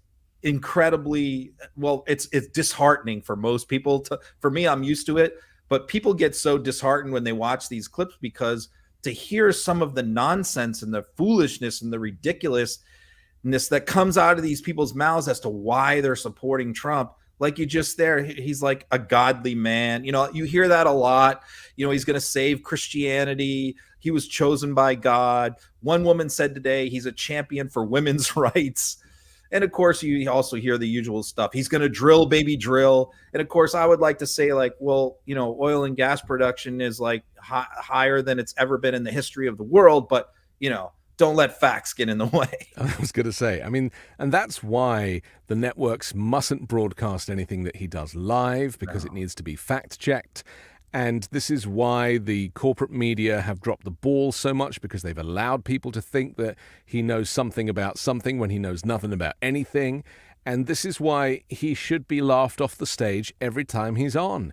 B: incredibly, well, it's disheartening for most people. For me, I'm used to it. But people get so disheartened when they watch these clips, because to hear some of the nonsense and the foolishness and the ridiculousness that comes out of these people's mouths as to why they're supporting Trump, like you just there, he's like a godly man. You hear that a lot. He's going to save Christianity. He was chosen by God. One woman said today he's a champion for women's rights. And of course, you also hear the usual stuff. He's going to drill, baby, drill. And of course, I would like to say, like, well, oil and gas production is like higher than it's ever been in the history of the world. But, don't let facts get in the way.
A: I was going to say, and that's why the networks mustn't broadcast anything that he does live, because it needs to be fact checked. And this is why the corporate media have dropped the ball so much, because they've allowed people to think that he knows something about something when he knows nothing about anything. And this is why he should be laughed off the stage every time he's on.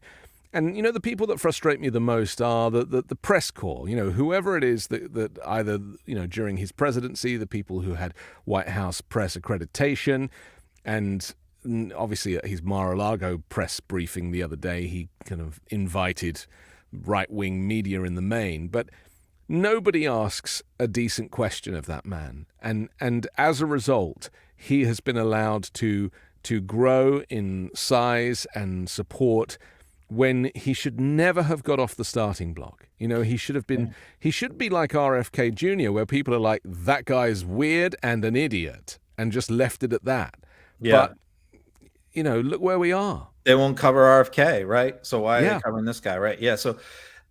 A: And, the people that frustrate me the most are the press corps, whoever it is that either, during his presidency, the people who had White House press accreditation, and obviously at his Mar-a-Lago press briefing the other day, he kind of invited right-wing media in the main. But nobody asks a decent question of that man. And as a result, he has been allowed to grow in size and support when he should never have got off the starting block. He should have been, he should be like RFK Jr., where people are like, that guy's weird and an idiot, and just left it at that.
B: Yeah.
A: But, look where we are.
B: They won't cover RFK, right? So why are they covering this guy, right? Yeah. So,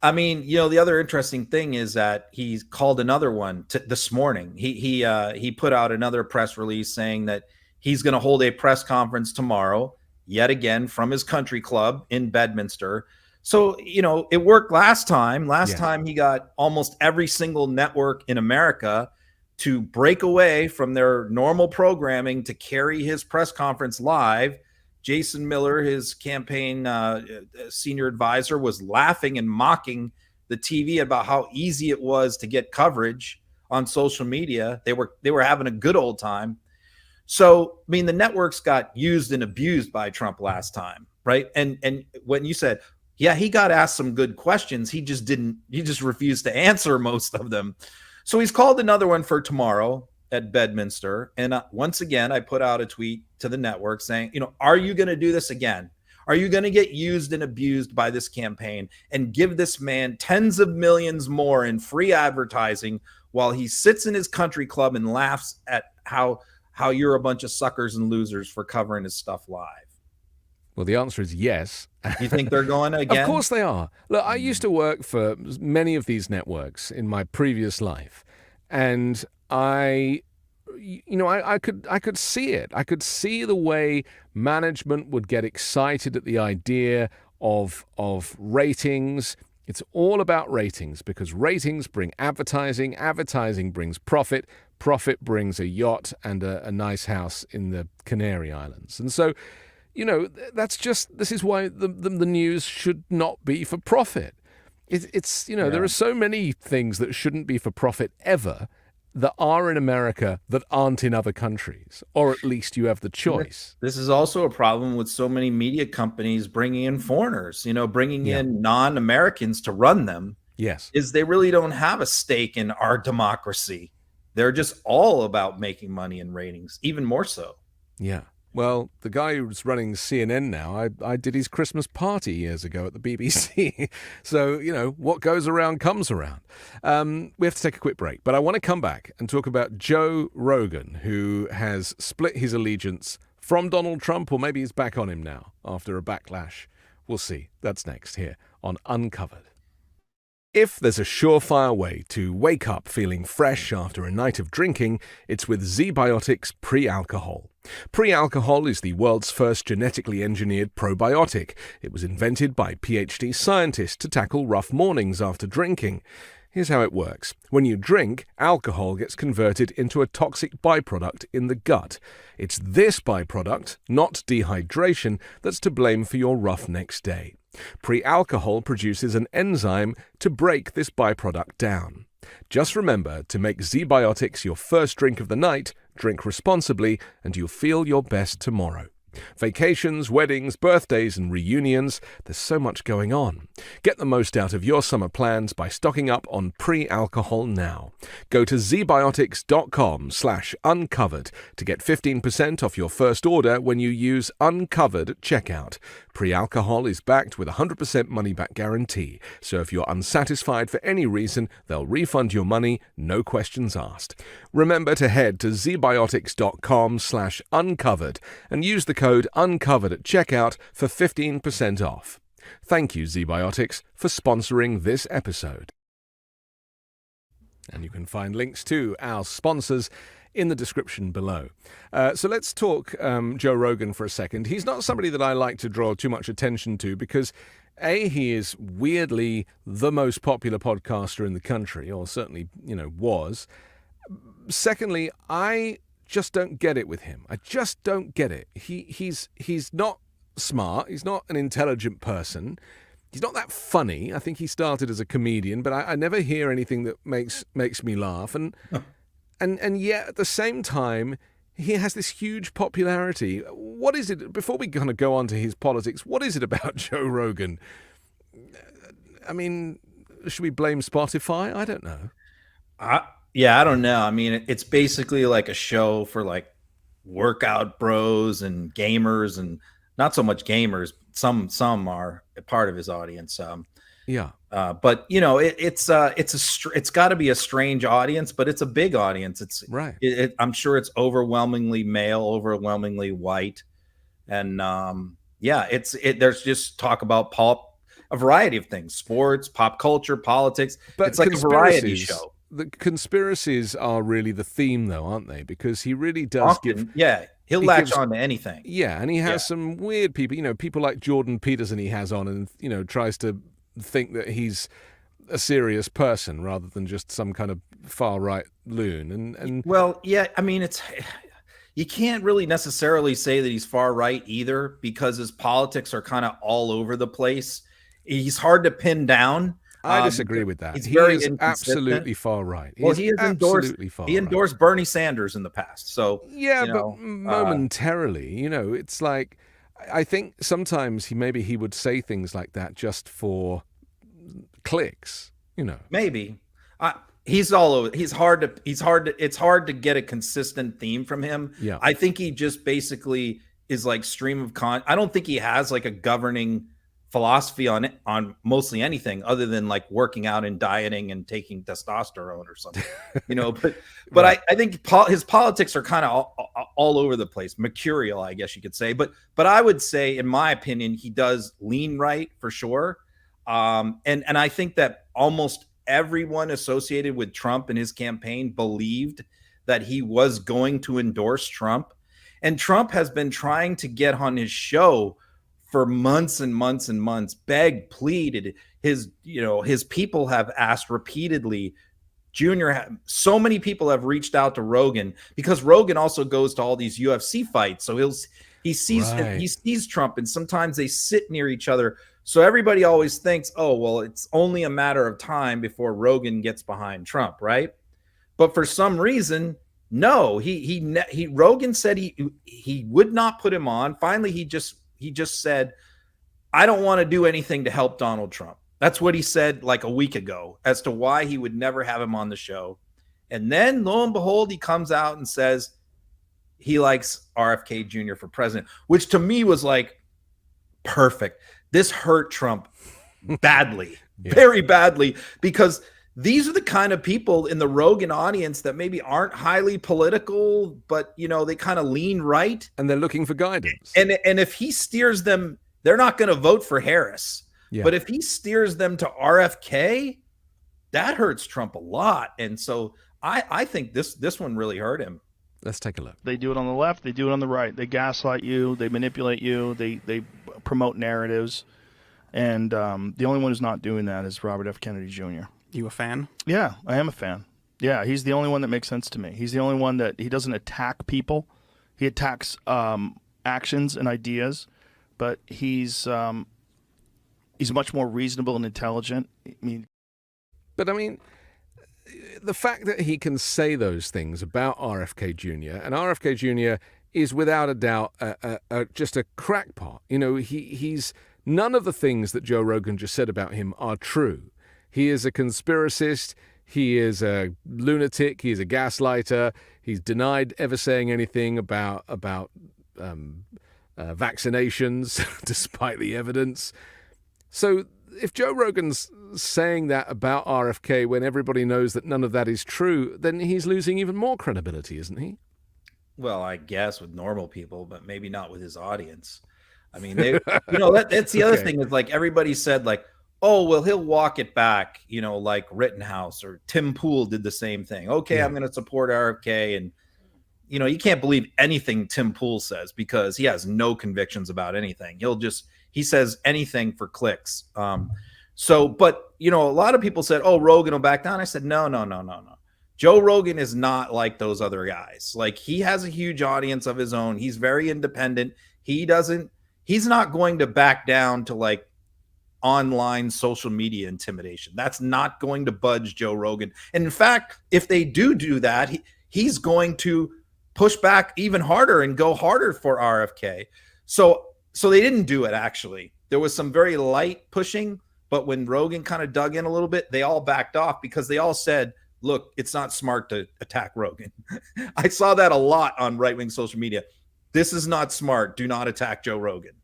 B: I mean, the other interesting thing is that he's called another one this morning. He put out another press release saying that he's going to hold a press conference tomorrow, yet again from his country club in Bedminster. So, it worked last time. Last time he got almost every single network in America to break away from their normal programming to carry his press conference live. Jason Miller, his campaign senior advisor, was laughing and mocking the TV about how easy it was to get coverage on social media. They were having a good old time. So, I mean, the networks got used and abused by Trump last time, right? And when you said, yeah, he got asked some good questions, he just refused to answer most of them. So he's called another one for tomorrow at Bedminster. And once again, I put out a tweet to the network saying, are you going to do this again? Are you going to get used and abused by this campaign and give this man tens of millions more in free advertising while he sits in his country club and laughs at how you're a bunch of suckers and losers for covering his stuff live?
A: Well, the answer is yes.
B: You think they're going again?
A: Of course they are. Look, I used to work for many of these networks in my previous life, and I could see it. I could see the way management would get excited at the idea of ratings. It's all about ratings, because ratings bring advertising. Advertising brings profit. Profit brings a yacht and a nice house in the Canary Islands. And so, this is why the news should not be for profit. There are so many things that shouldn't be for profit ever that are in America that aren't in other countries, or at least you have the choice.
B: This is also a problem with so many media companies bringing in foreigners, bringing in non-Americans to run them.
A: Yes.
B: Is they really don't have a stake in our democracy. They're just all about making money and ratings, even more so.
A: Yeah. Well, the guy who's running CNN now, I did his Christmas party years ago at the BBC. So, what goes around comes around. We have to take a quick break, but I want to come back and talk about Joe Rogan, who has split his allegiance from Donald Trump, or maybe he's back on him now after a backlash. We'll see. That's next here on Uncovered. If there's a surefire way to wake up feeling fresh after a night of drinking, it's with ZBiotics Pre-Alcohol. Pre-Alcohol is the world's first genetically engineered probiotic. It was invented by PhD scientists to tackle rough mornings after drinking. Here's how it works. When you drink, alcohol gets converted into a toxic byproduct in the gut. It's this byproduct, not dehydration, that's to blame for your rough next day. Pre-alcohol produces an enzyme to break this byproduct down. Just remember to make ZBiotics your first drink of the night, drink responsibly, and you'll feel your best tomorrow. Vacations, weddings, birthdays, and reunions, there's so much going on. Get the most out of your summer plans by stocking up on pre-alcohol now. Go to zbiotics.com/uncovered to get 15% off your first order when you use Uncovered at checkout. Pre-alcohol is backed with a 100% money-back guarantee, so if you're unsatisfied for any reason, they'll refund your money, no questions asked. Remember to head to zbiotics.com/uncovered and use the code UNCOVERED at checkout for 15% off. Thank you, ZBiotics, for sponsoring this episode. And you can find links to our sponsors in the description below. So let's talk Joe Rogan for a second. He's not somebody that I like to draw too much attention to because he is weirdly the most popular podcaster in the country, or certainly, was. Secondly, I just don't get it with him. I just don't get it. He's not smart. He's not an intelligent person. He's not that funny. I think he started as a comedian, but I never hear anything that makes me laugh. And yet at the same time, he has this huge popularity. What is it, before we kind of go on to his politics, what is it about Joe Rogan? I mean, should we blame Spotify? I don't know.
B: Yeah, I don't know. I mean, it's basically like a show for like workout bros and gamers, and not so much gamers. Some are a part of his audience. But it's got to be a strange audience, but it's a big audience. It's
A: right.
B: I'm sure it's overwhelmingly male, overwhelmingly white, and there's just talk about a variety of things: sports, pop culture, politics.
A: But
B: it's like a variety show.
A: The conspiracies are really the theme, though, aren't they? Because he really does
B: he'll latch on to anything.
A: Yeah, and he has some weird people, people like Jordan Peterson he has on, and tries to think that he's a serious person rather than just some kind of far right loon. And
B: well, yeah, I mean, you can't really necessarily say that he's far right either, because his politics are kind of all over the place. He's hard to pin down.
A: I disagree with that.
B: He is
A: absolutely far right.
B: He endorsed Bernie Sanders in the past. So
A: but momentarily, it's like, I think sometimes he would say things like that just for clicks.
B: Maybe he's all over. It's hard to get a consistent theme from him.
A: Yeah,
B: I think he just basically is like stream of I don't think he has like a governing philosophy on mostly anything other than like working out and dieting and taking testosterone or something, but right. I think his politics are kind of all over the place, mercurial, I guess you could say, but I would say, in my opinion, he does lean right for sure. And I think that almost everyone associated with Trump and his campaign believed that he was going to endorse Trump, and Trump has been trying to get on his show for months and months and months, begged, pleaded. His people have asked repeatedly. So many people have reached out to Rogan, because Rogan also goes to all these UFC fights. So he sees Trump, and sometimes they sit near each other. So everybody always thinks, oh, well, it's only a matter of time before Rogan gets behind Trump, right? But for some reason, no. Rogan said he would not put him on. Finally, he just said, I don't want to do anything to help Donald Trump. That's what he said like a week ago as to why he would never have him on the show. And then, lo and behold, he comes out and says he likes RFK Jr. for president, which to me was like, perfect. This hurt Trump badly, very badly, because these are the kind of people in the Rogan audience that maybe aren't highly political, but they kind of lean right,
A: and they're looking for guidance.
B: And if he steers them, they're not going to vote for Harris.
A: Yeah.
B: But if he steers them to RFK, that hurts Trump a lot. And so I think this one really hurt him.
A: Let's take a look.
G: They do it on the left. They do it on the right. They gaslight you. They manipulate you. They promote narratives. And the only one who's not doing that is Robert F. Kennedy Jr.
H: You a fan?
G: Yeah, I am a fan. Yeah, he's the only one that makes sense to me. He's the only one that he doesn't attack people. He attacks actions and ideas, but he's much more reasonable and intelligent.
A: But the fact that he can say those things about RFK Jr. and RFK Jr. is without a doubt just a crackpot. He's none of the things that Joe Rogan just said about him are true. He is a conspiracist. He is a lunatic. He's a gaslighter. He's denied ever saying anything about vaccinations, despite the evidence. So if Joe Rogan's saying that about RFK when everybody knows that none of that is true, then he's losing even more credibility, isn't he?
B: Well, I guess with normal people, but maybe not with his audience. I mean, that's the other thing is like everybody said like, oh, well, he'll walk it back, like Rittenhouse or Tim Pool did the same thing. Okay, yeah. I'm going to support RFK. And you know, you can't believe anything Tim Pool says because he has no convictions about anything. He says anything for clicks. But you know, a lot of people said, "Oh, Rogan will back down." I said, no. Joe Rogan is not like those other guys. Like, he has a huge audience of his own. He's very independent. He's not going to back down to like online social media intimidation. That's not going to budge Joe Rogan. And in fact, if they do that, he's going to push back even harder and go harder for RFK. So they didn't do it, actually. There was some very light pushing, but when Rogan kind of dug in a little bit, they all backed off because they all said, look, it's not smart to attack Rogan. I saw that a lot on right-wing social media. This is not smart. Do not attack Joe Rogan.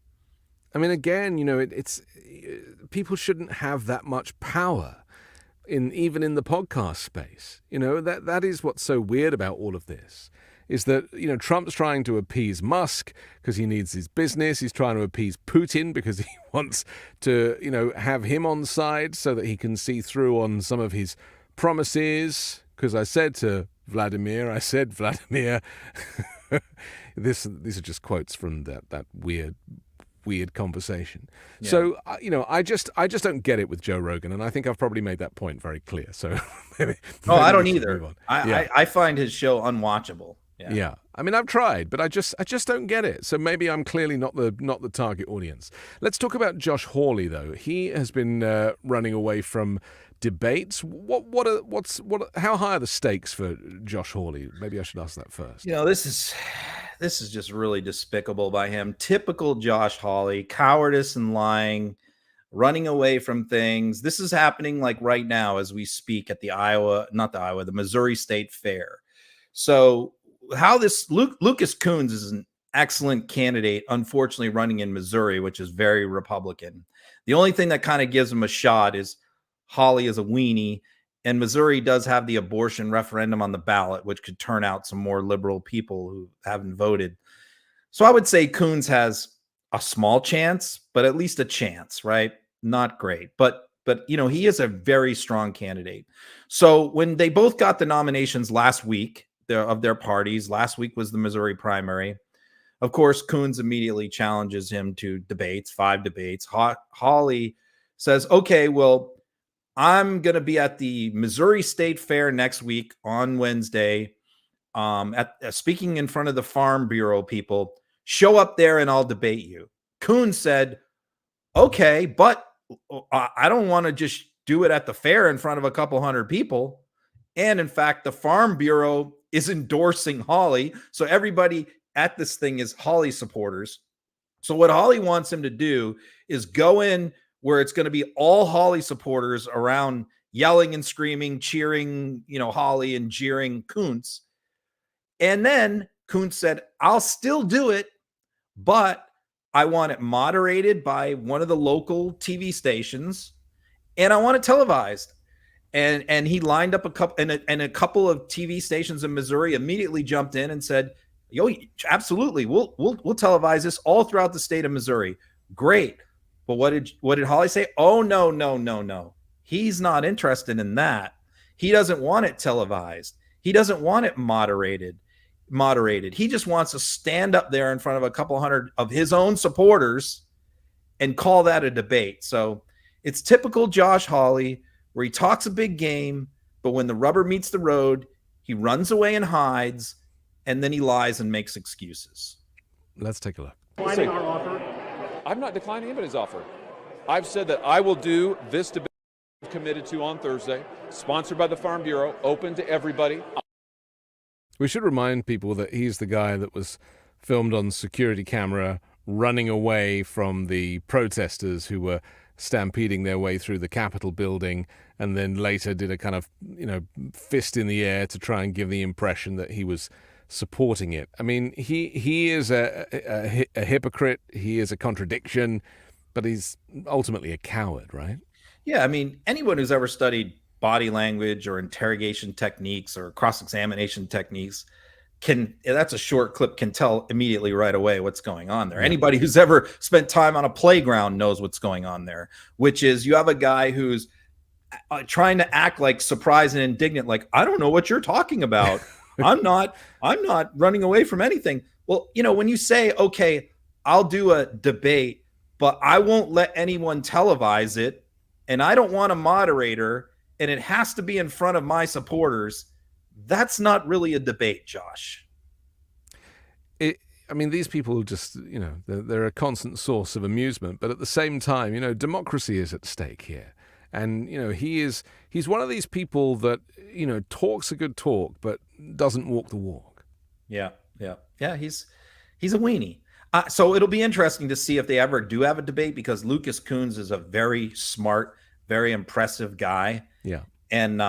A: I mean, again, you know, it's people shouldn't have that much power even in the podcast space. You know, that is what's so weird about all of this, is that, you know, Trump's trying to appease Musk because he needs his business. He's trying to appease Putin because he wants to, you know, have him on side so that he can see through on some of his promises. Because I said to Vladimir, these are just quotes from that weird conversation. Yeah. So, you know, I just don't get it with Joe Rogan, and I think I've probably made that point very clear. So maybe
B: I don't either. I find his show unwatchable.
A: Yeah. I mean, I've tried, but I just don't get it. So maybe I'm clearly not the target audience. Let's talk about Josh Hawley, though. He has been running away from debates. How high are the stakes for Josh Hawley? Maybe I should ask that first.
B: You know, this is just really despicable by him. Typical Josh Hawley, cowardice and lying, running away from things. This is happening like right now as we speak at the Missouri State Fair. So how this Lucas Coons is an excellent candidate, unfortunately running in Missouri, which is very Republican. The only thing that kind of gives him a shot is Hawley is a weenie, and Missouri does have the abortion referendum on the ballot, which could turn out some more liberal people who haven't voted. So I would say Coons has a small chance, but at least a chance, right? Not great, but you know, he is a very strong candidate. So when they both got the nominations last week of their parties, last week was the Missouri primary. Of course, Coons immediately challenges him to debates, 5 debates. Hawley says, okay, well, I'm going to be at the Missouri State Fair next week on Wednesday, speaking in front of the Farm Bureau people. Show up there and I'll debate you. Coons said, okay, but I don't want to just do it at the fair in front of a couple hundred people. And in fact, the Farm Bureau is endorsing Hawley. So everybody at this thing is Hawley supporters. So what Hawley wants him to do is go in where it's going to be all Hawley supporters around yelling and screaming, cheering, you know, Hawley and jeering Coons. And then Coons said, I'll still do it, but I want it moderated by one of the local TV stations, and I want it televised. And he lined up a couple, and a couple of TV stations in Missouri immediately jumped in and said, yo, absolutely, we'll televise this all throughout the state of Missouri. Great. But what did Hawley say? Oh, no. He's not interested in that. He doesn't want it televised. He doesn't want it moderated. He just wants to stand up there in front of a couple hundred of his own supporters and call that a debate. So it's typical Josh Hawley, where he talks a big game, but when the rubber meets the road, he runs away and hides, and then he lies and makes excuses.
A: Let's take a look.
H: Declining our offer. I'm not declining anybody's offer. I've said that I will do this debate I'm committed to on Thursday, sponsored by the Farm Bureau, open to everybody.
A: We should remind people that he's the guy that was filmed on security camera running away from the protesters who were stampeding their way through the Capitol building, and then later did a kind of, you know, fist in the air to try and give the impression that he was supporting it. I mean, he is a hypocrite. He is a contradiction, but he's ultimately a coward, right?
B: Yeah, I mean, anyone who's ever studied body language or interrogation techniques or cross-examination techniques that's a short clip, can tell immediately right away what's going on there. Anybody who's ever spent time on a playground knows what's going on there, which is you have a guy who's trying to act like surprised and indignant, like, I don't know what you're talking about. I'm not running away from anything. Well, when you say, okay, I'll do a debate, but I won't let anyone televise it, and I don't want a moderator, and it has to be in front of my supporters, that's not really a debate, Josh.
A: These people just, they're a constant source of amusement, but at the same time, democracy is at stake here. And, he's one of these people that, talks a good talk, but doesn't walk the walk.
B: Yeah. He's a weenie. So it'll be interesting to see if they ever do have a debate, because Lucas Coons is a very smart, very impressive guy.
A: Yeah.
B: And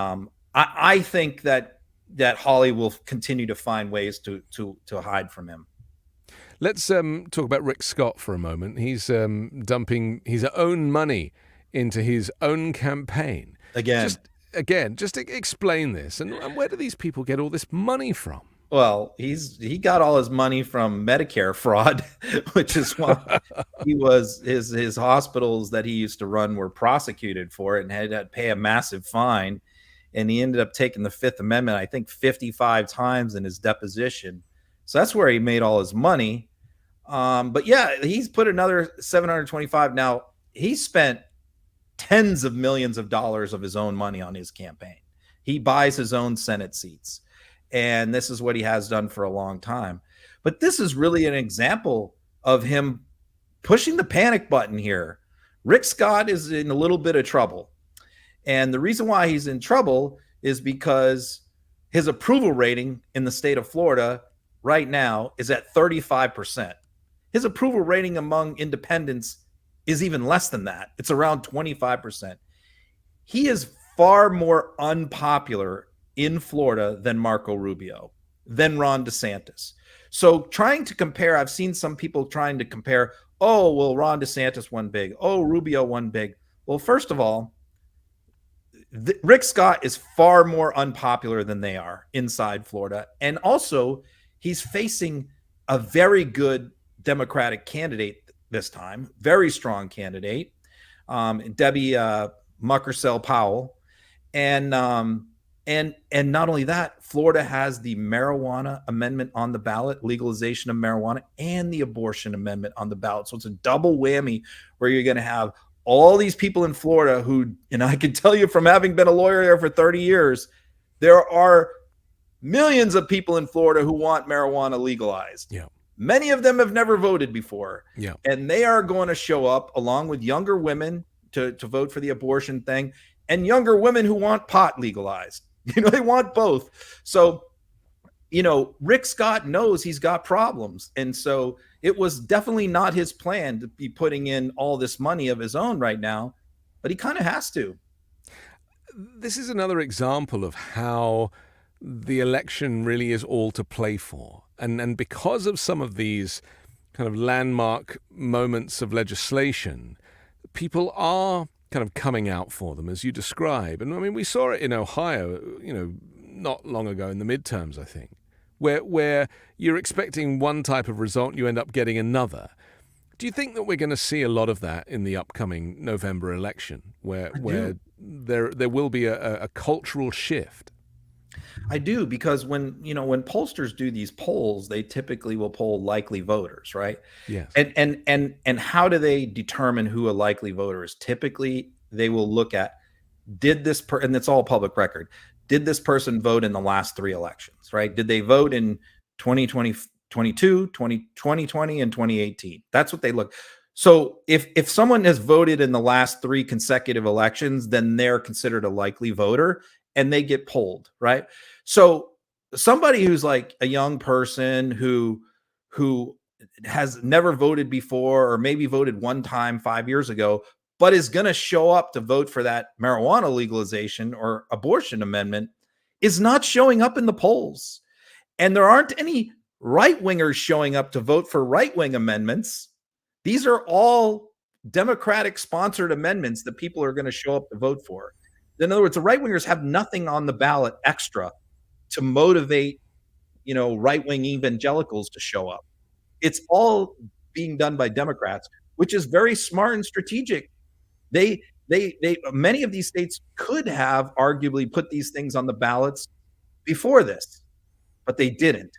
B: I think that Hawley will continue to find ways to hide from him.
A: Let's talk about Rick Scott for a moment. He's dumping his own money into his own campaign. Just explain this. And where do these people get all this money from?
B: Well, he got all his money from Medicare fraud, which is why his hospitals that he used to run were prosecuted for it and had to pay a massive fine. And he ended up taking the Fifth Amendment, I think 55 times in his deposition. So that's where he made all his money. But yeah, he's put another 725. Now, he spent tens of millions of dollars of his own money on his campaign. He buys his own Senate seats. And this is what he has done for a long time. But this is really an example of him pushing the panic button here. Rick Scott is in a little bit of trouble. And the reason why he's in trouble is because his approval rating in the state of Florida right now is at 35%. His approval rating among independents is even less than that. It's around 25%. He is far more unpopular in Florida than Marco Rubio, than Ron DeSantis. So trying to compare, I've seen some people trying to compare, oh, well, Ron DeSantis won big. Oh, Rubio won big. Well, first of all, Rick Scott is far more unpopular than they are inside Florida. And also, he's facing a very good Democratic candidate this time, very strong candidate, Debbie Muckersell Powell. And not only that, Florida has the marijuana amendment on the ballot, legalization of marijuana, and the abortion amendment on the ballot. So it's a double whammy where you're going to have all these people in Florida who, and I can tell you from having been a lawyer there for 30 years, there are millions of people in Florida who want marijuana legalized.
A: Yeah.
B: Many of them have never voted before.
A: Yeah.
B: And they are going to show up along with younger women to vote for the abortion thing, and younger women who want pot legalized. They want both. So, Rick Scott knows he's got problems. And so it was definitely not his plan to be putting in all this money of his own right now, but he kind of has to.
A: This is another example of how the election really is all to play for. And because of some of these kind of landmark moments of legislation, people are kind of coming out for them, as you describe. And we saw it in Ohio, not long ago in the midterms, I think, where you're expecting one type of result and you end up getting another. Do you think that we're going to see a lot of that in the upcoming November election, where there will be a cultural shift?
B: I do, because when pollsters do these polls, they typically will poll likely voters, right?
A: Yes.
B: And how do they determine who a likely voter is? Typically, they will look at, and it's all public record. Did this person vote in the last 3 elections, right? Did they vote in 2022, 2020, and 2018? That's what they look. So if someone has voted in the last 3 consecutive elections, then they're considered a likely voter and they get polled, right? So somebody who's like a young person who has never voted before, or maybe voted one time 5 years ago, but is going to show up to vote for that marijuana legalization or abortion amendment, is not showing up in the polls. And there aren't any right-wingers showing up to vote for right-wing amendments. These are all Democratic-sponsored amendments that people are going to show up to vote for. In other words, the right-wingers have nothing on the ballot extra to motivate, right-wing evangelicals to show up. It's all being done by Democrats, which is very smart and strategic. They many of these states could have arguably put these things on the ballots before this. but they didn't.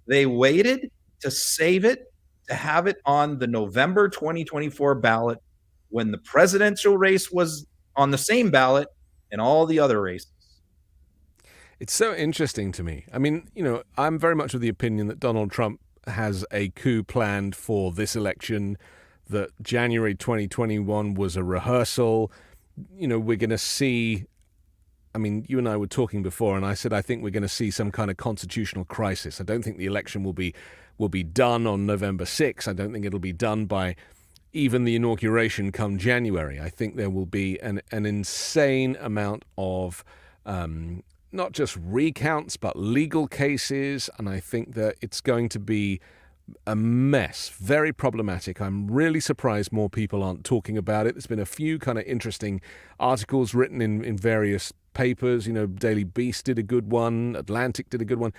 B: They waited to save it, to have it on the November 2024 ballot when the presidential race was on the same ballot and all the other races.
A: It's so interesting to me. I mean, I'm very much of the opinion that Donald Trump has a coup planned for this election, that January 2021 was a rehearsal. We're going to see, I mean, you and I were talking before, and I said I think we're going to see some kind of constitutional crisis. I don't think the election will be done on November 6th. I don't think it'll be done by even the inauguration come January. I think there will be an insane amount of not just recounts, but legal cases. And I think that it's going to be a mess, very problematic. I'm really surprised more people aren't talking about it. There's been a few kind of interesting articles written in various papers. Daily Beast did a good one, Atlantic did a good one.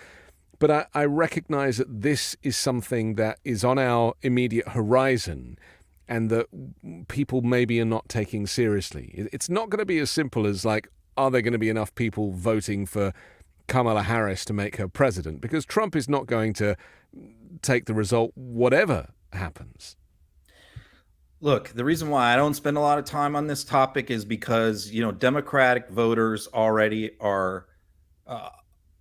A: But I recognize that this is something that is on our immediate horizon and that people maybe are not taking seriously. It's not going to be as simple as like, are there going to be enough people voting for Kamala Harris to make her president? Because Trump is not going to take the result whatever happens.
B: Look, the reason why I don't spend a lot of time on this topic is because, Democratic voters already are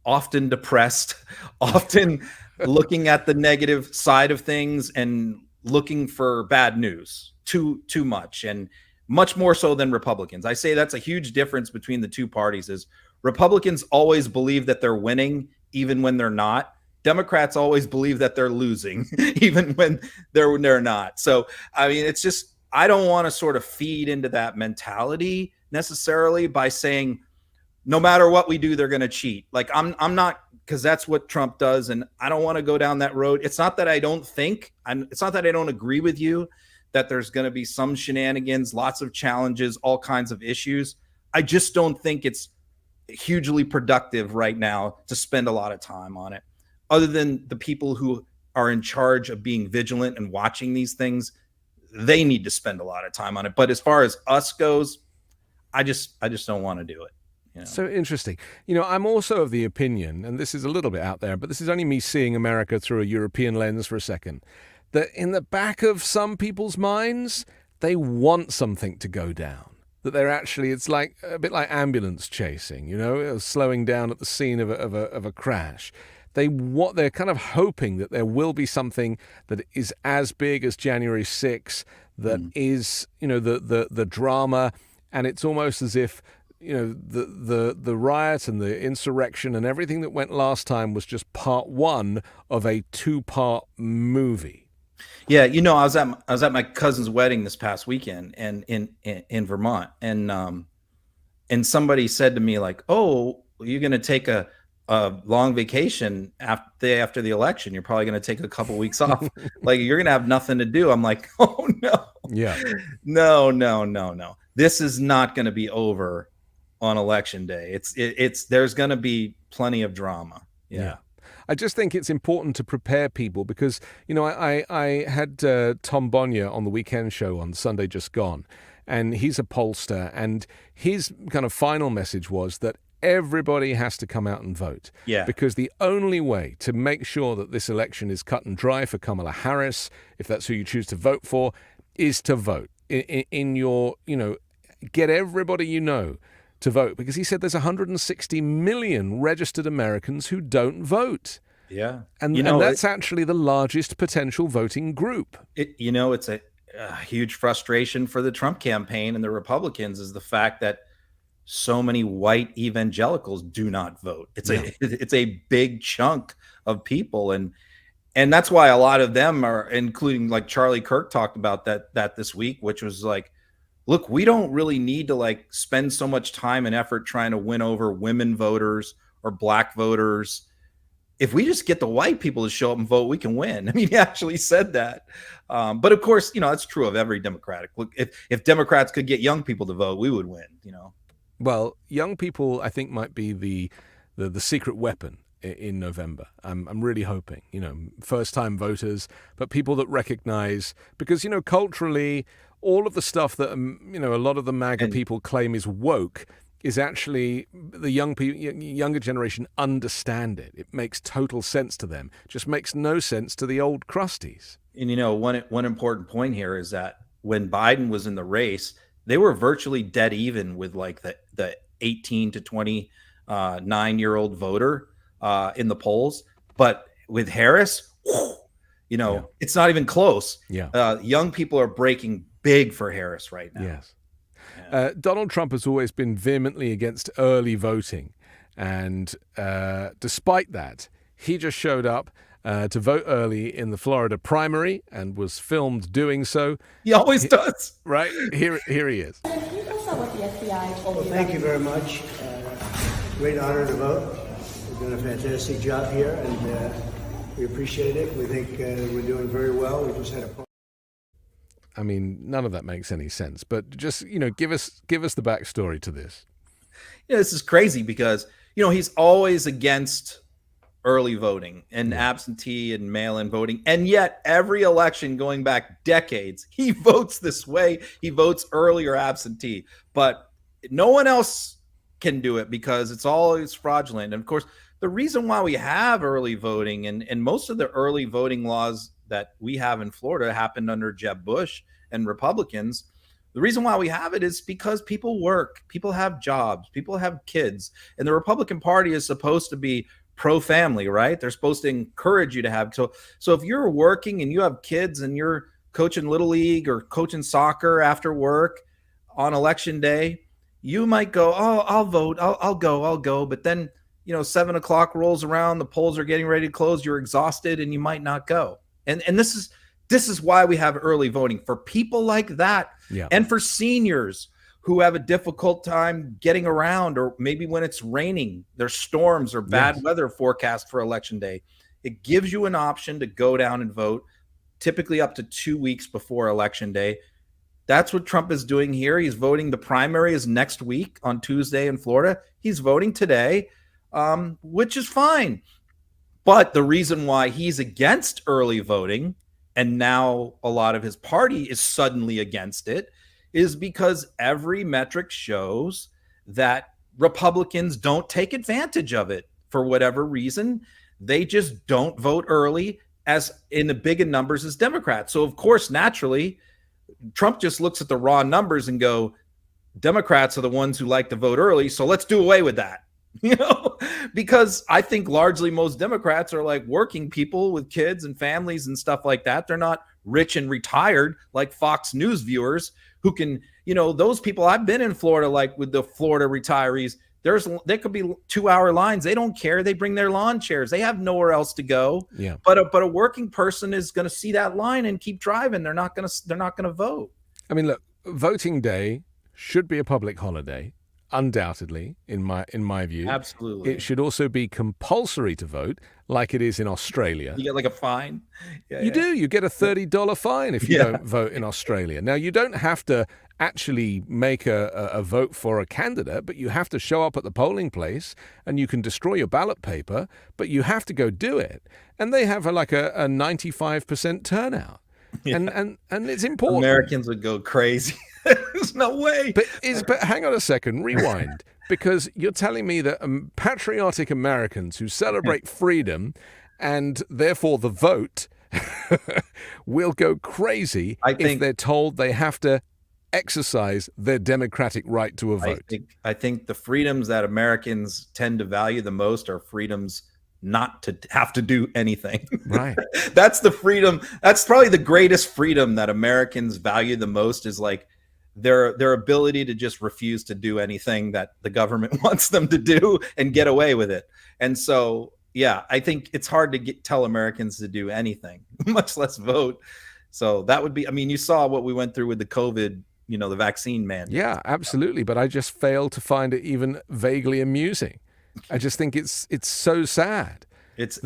B: often depressed, often looking at the negative side of things and looking for bad news too much, and much more so than Republicans. I say that's a huge difference between the two parties is Republicans always believe that they're winning even when they're not. Democrats always believe that they're losing even when they're not. So, I mean, it's just, I don't want to sort of feed into that mentality necessarily by saying, no matter what we do, they're going to cheat. Like I'm not, because that's what Trump does. And I don't want to go down that road. It's not that I don't think, it's not that I don't agree with you that there's going to be some shenanigans, lots of challenges, all kinds of issues. I just don't think it's hugely productive right now to spend a lot of time on it. Other than the people who are in charge of being vigilant and watching these things, they need to spend a lot of time on it. But as far as us goes, I just don't want to do it.
A: So interesting. I'm also of the opinion, and this is a little bit out there, but this is only me seeing America through a European lens for a second, that in the back of some people's minds, they want something to go down. That they're actually, it's like a bit like ambulance chasing, slowing down at the scene of a crash. They're kind of hoping that there will be something that is as big as January 6th, that is, the drama, and it's almost as if the riot and the insurrection and everything that went last time was just part one of a two-part movie.
B: Yeah, I was at my cousin's wedding this past weekend and in Vermont, and somebody said to me like, "Oh, you're going to take a long vacation after the election. You're probably going to take a couple weeks off. Like you're going to have nothing to do." I'm like, "Oh no,
A: yeah,
B: no. This is not going to be over on election day. There's going to be plenty of drama." Yeah.
A: I just think it's important to prepare people because, I had Tom Bonnier on the weekend show on Sunday just gone, and he's a pollster, and his kind of final message was that everybody has to come out and vote.
B: Yeah.
A: Because the only way to make sure that this election is cut and dry for Kamala Harris, if that's who you choose to vote for, is to vote in your, get everybody to vote, because he said there's 160 million registered Americans who don't vote.
B: Yeah.
A: And that's actually the largest potential voting group.
B: It's a huge frustration for the Trump campaign and the Republicans is the fact that so many white evangelicals do not vote. It's a big chunk of people. And that's why a lot of them are, including like Charlie Kirk talked about that this week, which was like, look, we don't really need to spend so much time and effort trying to win over women voters or black voters. If we just get the white people to show up and vote, we can win. I mean, he actually said that. But of course, that's true of every Democratic. Look, if Democrats could get young people to vote, we would win,
A: Well, young people, I think, might be the secret weapon in November. I'm really hoping, first-time voters, but people that recognize, because, culturally, all of the stuff that, a lot of the MAGA people claim is woke is actually the younger generation understand it. It makes total sense to them. It just makes no sense to the old crusties.
B: And one important point here is that when Biden was in the race, they were virtually dead even with like the 18 to 29-year-old voter in the polls. But with Harris, it's not even close. Young people are breaking big for Harris right now.
A: Yes. Donald Trump has always been vehemently against early voting. And despite that, he just showed up to vote early in the Florida primary and was filmed doing so.
B: He always does.
A: Right? Here he is.
I: Can you tell us what the FBI told you?
E: Well, thank you very much. Great honor to vote. We've done a fantastic job here, and we appreciate it. We think we're doing very well. We just had a...
A: I mean, none of that makes any sense, but just, give us the backstory to this.
B: This is crazy because, he's always against early voting and absentee and mail-in voting. And yet every election going back decades, he votes this way. He votes early or absentee, but no one else can do it because it's always fraudulent. And of course, the reason why we have early voting and most of the early voting laws that we have in Florida happened under Jeb Bush and Republicans. The reason why we have it is because people work, people have jobs, people have kids, and the Republican Party is supposed to be pro-family, right? They're supposed to encourage you to have. So if you're working and you have kids and you're coaching Little League or coaching soccer after work on election day, you might go, oh, I'll vote, I'll go. But then, 7 o'clock rolls around, the polls are getting ready to close, you're exhausted and you might not go. And this is why we have early voting for people like that. And for seniors who have a difficult time getting around, or maybe when it's raining, there's storms or bad weather forecast for election day. It gives you an option to go down and vote, typically up to 2 weeks before election day. That's what Trump is doing here. He's voting. The primary is next week on Tuesday in Florida. He's voting today, which is fine. But the reason why he's against early voting, and now a lot of his party is suddenly against it, is because every metric shows that Republicans don't take advantage of it for whatever reason. They just don't vote early as in the big in numbers as Democrats. So of course, naturally, Trump just looks at the raw numbers and go, Democrats are the ones who like to vote early, so let's do away with that. Because I think largely most Democrats are like working people with kids and families and stuff like that. They're not rich and retired like Fox News viewers who can, those people. I've been in Florida, like with the Florida retirees, there could be 2-hour lines. They don't care. They bring their lawn chairs. They have nowhere else to go. But a working person is going to see that line and keep driving. They're not going to vote.
A: I mean, look, voting day should be a public holiday. Undoubtedly, in my view.
B: Absolutely.
A: It should also be compulsory to vote, like it is in Australia.
B: You get like a fine?
A: You do. You get a $30 fine if you don't vote in Australia. Now, you don't have to actually make a vote for a candidate, but you have to show up at the polling place, and you can destroy your ballot paper, but you have to go do it. And they have a 95% turnout. And it's important.
B: Americans would go crazy. There's no way.
A: But hang on a second, rewind. Because you're telling me that patriotic Americans who celebrate freedom and therefore the vote will go crazy if they're told they have to exercise their democratic right to a vote.
B: I think the freedoms that Americans tend to value the most are freedoms not to have to do anything.
A: Right.
B: That's the freedom. That's probably the greatest freedom that Americans value the most, is like their ability to just refuse to do anything that the government wants them to do and get away with it. And so, I think it's hard to tell Americans to do anything, much less vote. So that would be, you saw what we went through with the COVID, the vaccine mandate.
A: Yeah, absolutely. But I just failed to find it even vaguely amusing. I just think it's so sad.
B: It's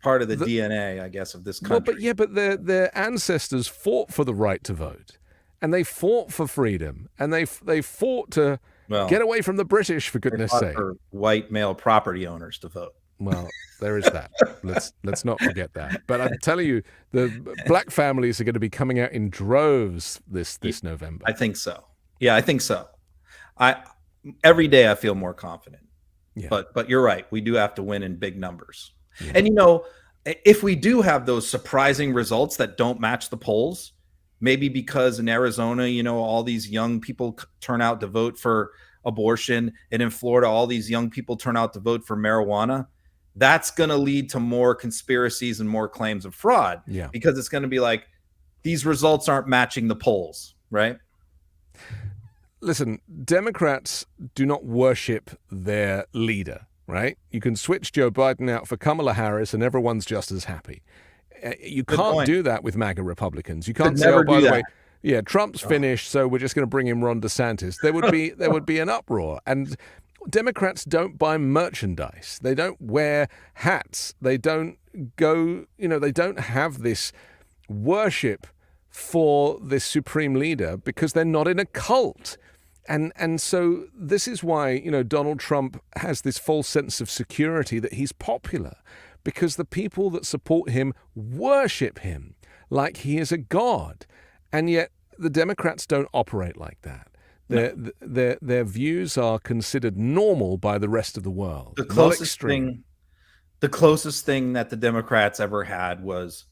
B: part of the DNA, I guess, of this country.
A: Well, but their ancestors fought for the right to vote. And they fought for freedom, and they fought to get away from the British, for goodness sake.
B: For white male property owners to vote.
A: Well, there is that. Let's not forget that. But I'm telling you, the black families are going to be coming out in droves this November.
B: I think so. Yeah, I think so. every day I feel more confident.
A: Yeah.
B: But you're right. We do have to win in big numbers. Yeah. And, you know, if we do have those surprising results that don't match the polls, maybe because in Arizona, you know, all these young people turn out to vote for abortion, and in Florida, all these young people turn out to vote for marijuana, that's going to lead to more conspiracies and more claims of fraud.
A: Yeah.
B: Because it's going to be like, these results aren't matching the polls, right?
A: Listen, Democrats do not worship their leader, right? You can switch Joe Biden out for Kamala Harris and everyone's just as happy. You can't do that with MAGA Republicans. You can't say, oh, by the way, yeah, Trump's finished, so we're just going to bring in Ron DeSantis. There would be an uproar. And Democrats don't buy merchandise. They don't wear hats. They don't go, you know, they don't have this worship for this supreme leader because they're not in a cult. And so this is why, you know, Donald Trump has this false sense of security that he's popular, because the people that support him worship him like he is a god. And yet the Democrats don't operate like that. Their views are considered normal by the rest of the world.
B: The closest thing that the Democrats ever had was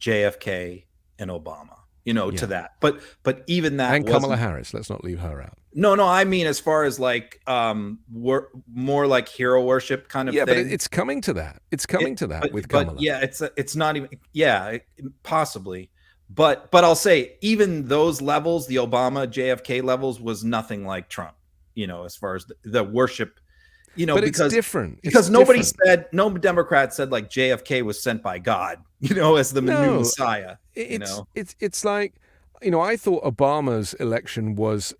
B: JFK and Obama, you know, to that. But even that,
A: and Kamala Harris, let's not leave her out.
B: No, I mean, as far as like more like hero worship kind of thing.
A: Yeah, but it's coming to that. It's coming to that with Kamala.
B: But yeah, it's not even. Yeah, possibly. But I'll say even those levels, the Obama JFK levels, was nothing like Trump. You know, as far as the worship. You know,
A: but
B: because
A: it's different.
B: Because nobody said, no Democrat said like JFK was sent by God. You know, as the new Messiah.
A: It's like, you know, I thought Obama's election was.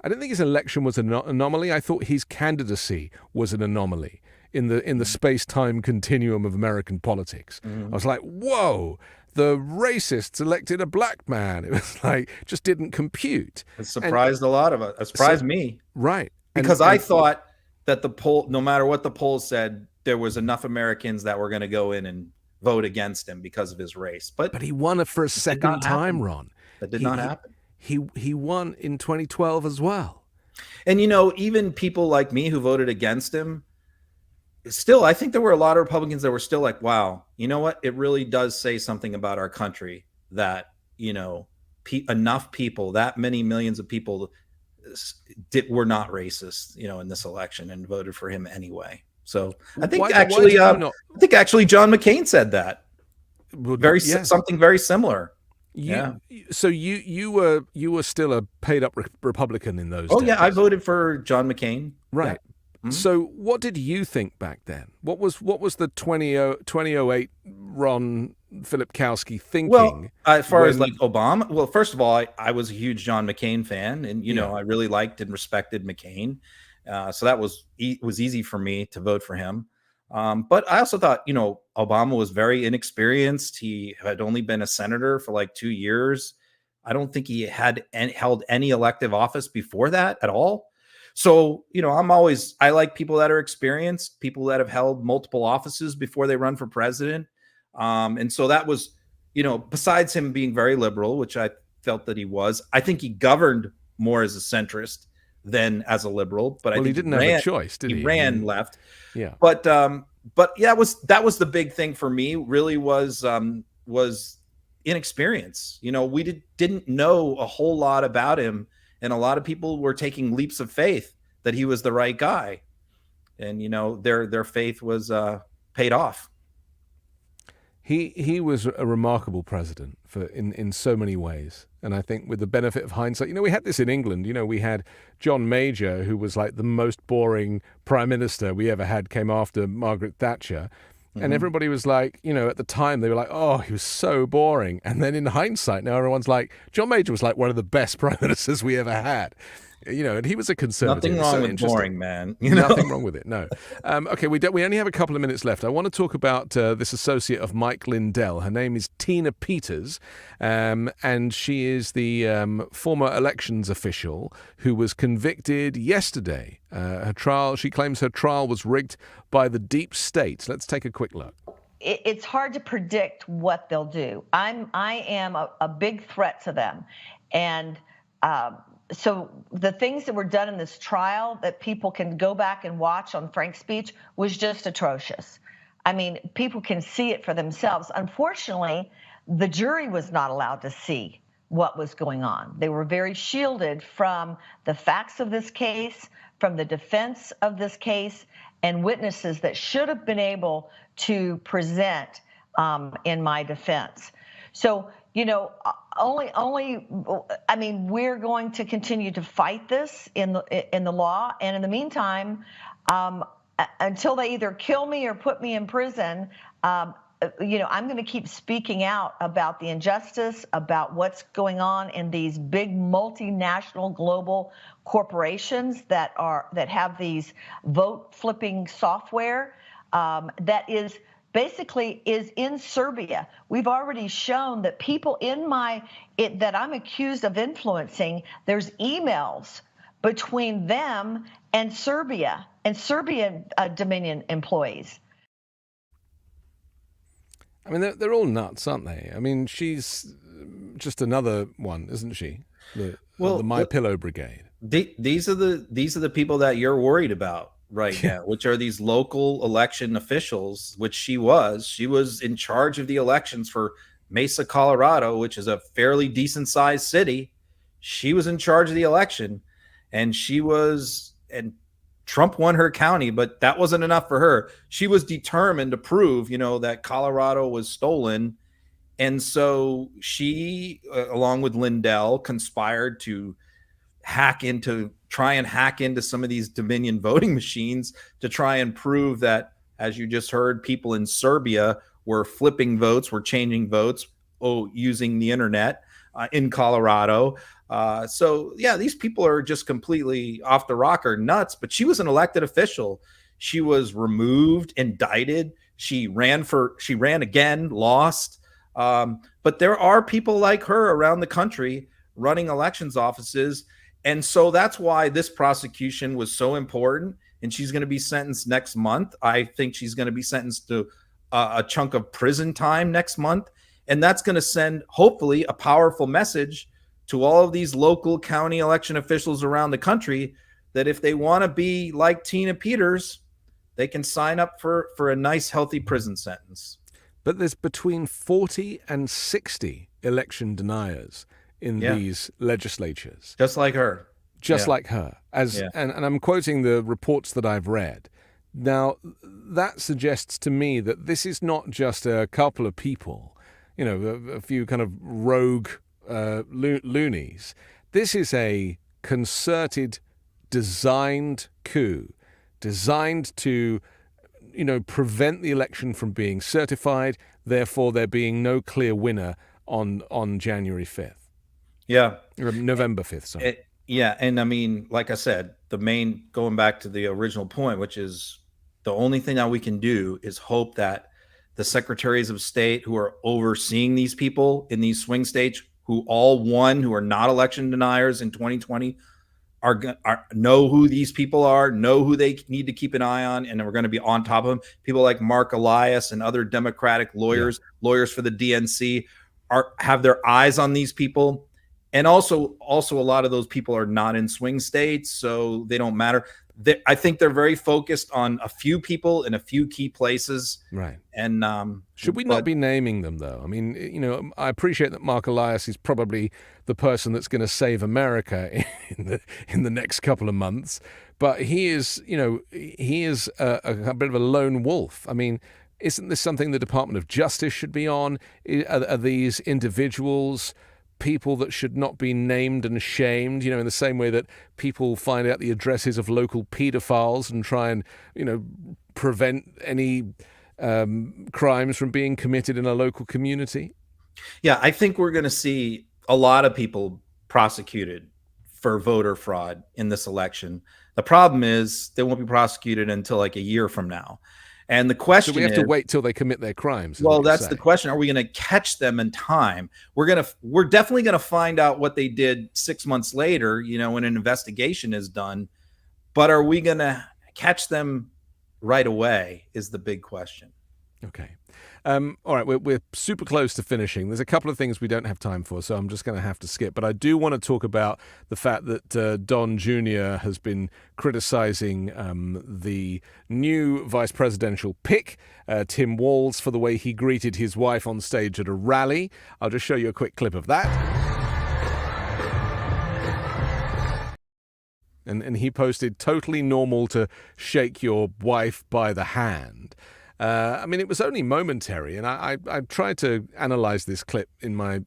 A: I don't think his election was an anomaly. I thought his candidacy was an anomaly in the space-time continuum of American politics. I was like, whoa, the racists elected a black man. It was like, just didn't compute.
B: It surprised a lot of us. It surprised me.
A: Right.
B: Because I thought that the poll, no matter what the polls said, there was enough Americans that were going to go in and vote against him because of his race. But
A: he won it for a second time, Ron.
B: That did not happen.
A: He won in 2012 as well.
B: And, you know, even people like me who voted against him, still, I think there were a lot of Republicans that were still like, wow, you know what? It really does say something about our country that, you know, enough people, that many millions of people were not racist, you know, in this election and voted for him anyway. So I think I think actually John McCain said that something very similar.
A: So you were still a paid up Republican in those days.
B: Yeah, I voted for John McCain.
A: Right. Yeah. So what did you think back then? What was the 2008 Ron Filipkowski thinking?
B: Well, as far as like Obama, well, first of all, I was a huge John McCain fan, and you know, I really liked and respected McCain. So that was easy for me to vote for him. But I also thought, you know, Obama was very inexperienced. He had only been a senator for like 2 years. I don't think he had held any elective office before that at all. So, you know, I like people that are experienced, people that have held multiple offices before they run for president. And so that was, you know, besides him being very liberal, which I felt that he was, I think he governed more as a centrist than as a liberal, but I think
A: he didn't have a choice, did he?
B: He ran left.
A: Yeah.
B: But yeah, that was the big thing for me, really was inexperience. You know, we didn't know a whole lot about him, and a lot of people were taking leaps of faith that he was the right guy. And, you know, their faith was paid off.
A: He was a remarkable president in so many ways. And I think with the benefit of hindsight, you know, we had this in England. You know, we had John Major, who was like the most boring prime minister we ever had, came after Margaret Thatcher. And everybody was like, you know, at the time they were like, oh, he was so boring. And then in hindsight, now everyone's like, John Major was like one of the best prime ministers we ever had. You know, and he was a conservative.
B: Nothing wrong with boring, man. You know?
A: Nothing wrong with it, no. Okay, we only have a couple of minutes left. I want to talk about this associate of Mike Lindell. Her name is Tina Peters, and she is the former elections official who was convicted yesterday. She claims her trial was rigged by the deep state. Let's take a quick look.
J: It's hard to predict what they'll do. I am a big threat to them, and so the things that were done in this trial that people can go back and watch on Frank's speech was just atrocious. I mean, people can see it for themselves. Unfortunately, the jury was not allowed to see what was going on. They were very shielded from the facts of this case, from the defense of this case, and witnesses that should have been able to present in my defense. So, you know, I mean, we're going to continue to fight this in the law, and in the meantime, until they either kill me or put me in prison, you know, I'm going to keep speaking out about the injustice, about what's going on in these big multinational global corporations that have these vote flipping software that is basically in Serbia. We've already shown that people that I'm accused of influencing, there's emails between them and Serbian Dominion employees.
A: I mean, they're all nuts, aren't they? I mean, she's just another one, isn't she? The My Pillow Brigade.
B: These are the people that you're worried about right now, which are these local election officials, which she was in charge of the elections for Mesa, Colorado, which is a fairly decent sized city. She was in charge of the election, and Trump won her county, but that wasn't enough for her. She was determined to prove, you know, that Colorado was stolen. And so she, along with Lindell, conspired to try and hack into some of these Dominion voting machines to try and prove that, as you just heard, people in Serbia were flipping votes, were changing votes, using the internet in Colorado. So yeah, these people are just completely off the rocker, nuts. But she was an elected official. She was removed, indicted. She ran again, lost. But there are people like her around the country running elections offices. And so that's why this prosecution was so important. And she's going to be sentenced next month. I think she's going to be sentenced to a chunk of prison time next month. And that's going to send, hopefully, a powerful message to all of these local county election officials around the country that if they want to be like Tina Peters, they can sign up for a nice, healthy prison sentence.
A: But there's between 40 and 60 election deniers in these legislatures.
B: Just like her.
A: Like her. And I'm quoting the reports that I've read. Now, that suggests to me that this is not just a couple of people, you know, a few kind of rogue loonies. This is a concerted, designed coup, designed to, you know, prevent the election from being certified, therefore there being no clear winner on January 5th.
B: Yeah.
A: November 5th, sorry.
B: And I mean, like I said, going back to the original point, which is the only thing that we can do is hope that the secretaries of state who are overseeing these people in these swing states, who all won, who are not election deniers in 2020, know who these people are, know who they need to keep an eye on, and we're going to be on top of them. People like Mark Elias and other Democratic lawyers for the DNC have their eyes on these people. And also a lot of those people are not in swing states, so they don't matter. I think they're very focused on a few people in a few key places.
A: Right.
B: And
A: should we not be naming them, though? I mean, you know, I appreciate that Mark Elias is probably the person that's going to save America in the next couple of months, but he is, you know, a bit of a lone wolf. I mean, isn't this something the Department of Justice should be on? Are these individuals people that should not be named and shamed, you know, in the same way that people find out the addresses of local pedophiles and try and, you know, prevent any crimes from being committed in a local community?
B: Yeah, I think we're going to see a lot of people prosecuted for voter fraud in this election. The problem is they won't be prosecuted until like a year from now. And the question is,
A: so we have to wait till they commit their crimes.
B: Well, that's the question. Are we going to catch them in time? We're definitely going to find out what they did 6 months later, you know, when an investigation is done. But are we going to catch them right away is the big question.
A: Okay. All right, we're super close to finishing. There's a couple of things we don't have time for, so I'm just going to have to skip. But I do want to talk about the fact that Don Jr. has been criticizing the new vice presidential pick, Tim Walz, for the way he greeted his wife on stage at a rally. I'll just show you a quick clip of that. And he posted, "Totally normal to shake your wife by the hand." I mean, it was only momentary, and I tried to analyze this clip in my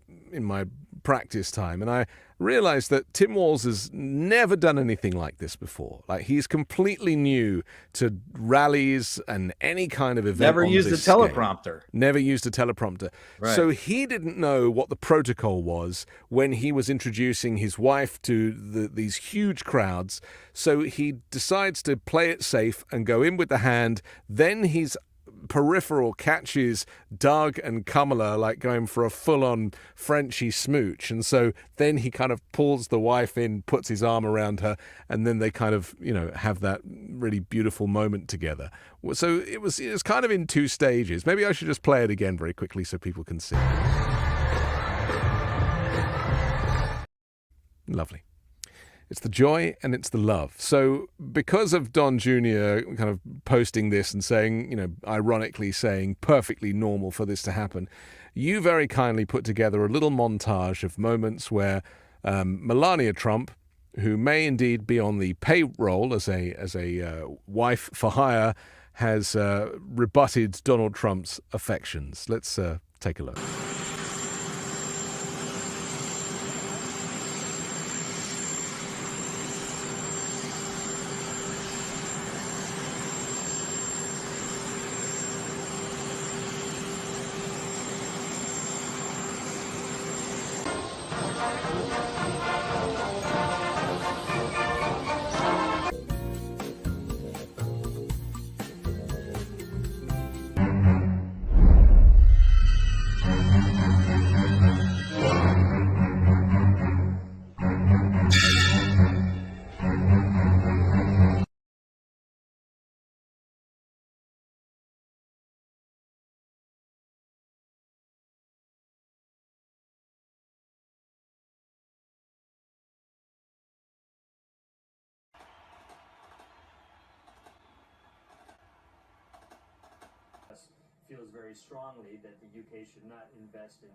A: practice time, and I realized that Tim Walz has never done anything like this before. Like, he's completely new to rallies and any kind of event.
B: Never used a teleprompter.
A: Never used a teleprompter.
B: Right.
A: So he didn't know what the protocol was when he was introducing his wife to these huge crowds. So he decides to play it safe and go in with the hand. Then he's peripheral catches Doug and Kamala like going for a full-on Frenchy smooch, and so then he kind of pulls the wife in, puts his arm around her, and then they kind of, you know, have that really beautiful moment together. So it was kind of in two stages. Maybe I should just play it again very quickly so people can see. Lovely. It's the joy and it's the love. So because of Don Jr. kind of posting this and saying, you know, ironically saying perfectly normal for this to happen, you very kindly put together a little montage of moments where Melania Trump, who may indeed be on the payroll as a wife for hire, has rebutted Donald Trump's affections. Let's take a look.
K: Feels very strongly that the UK should not invest in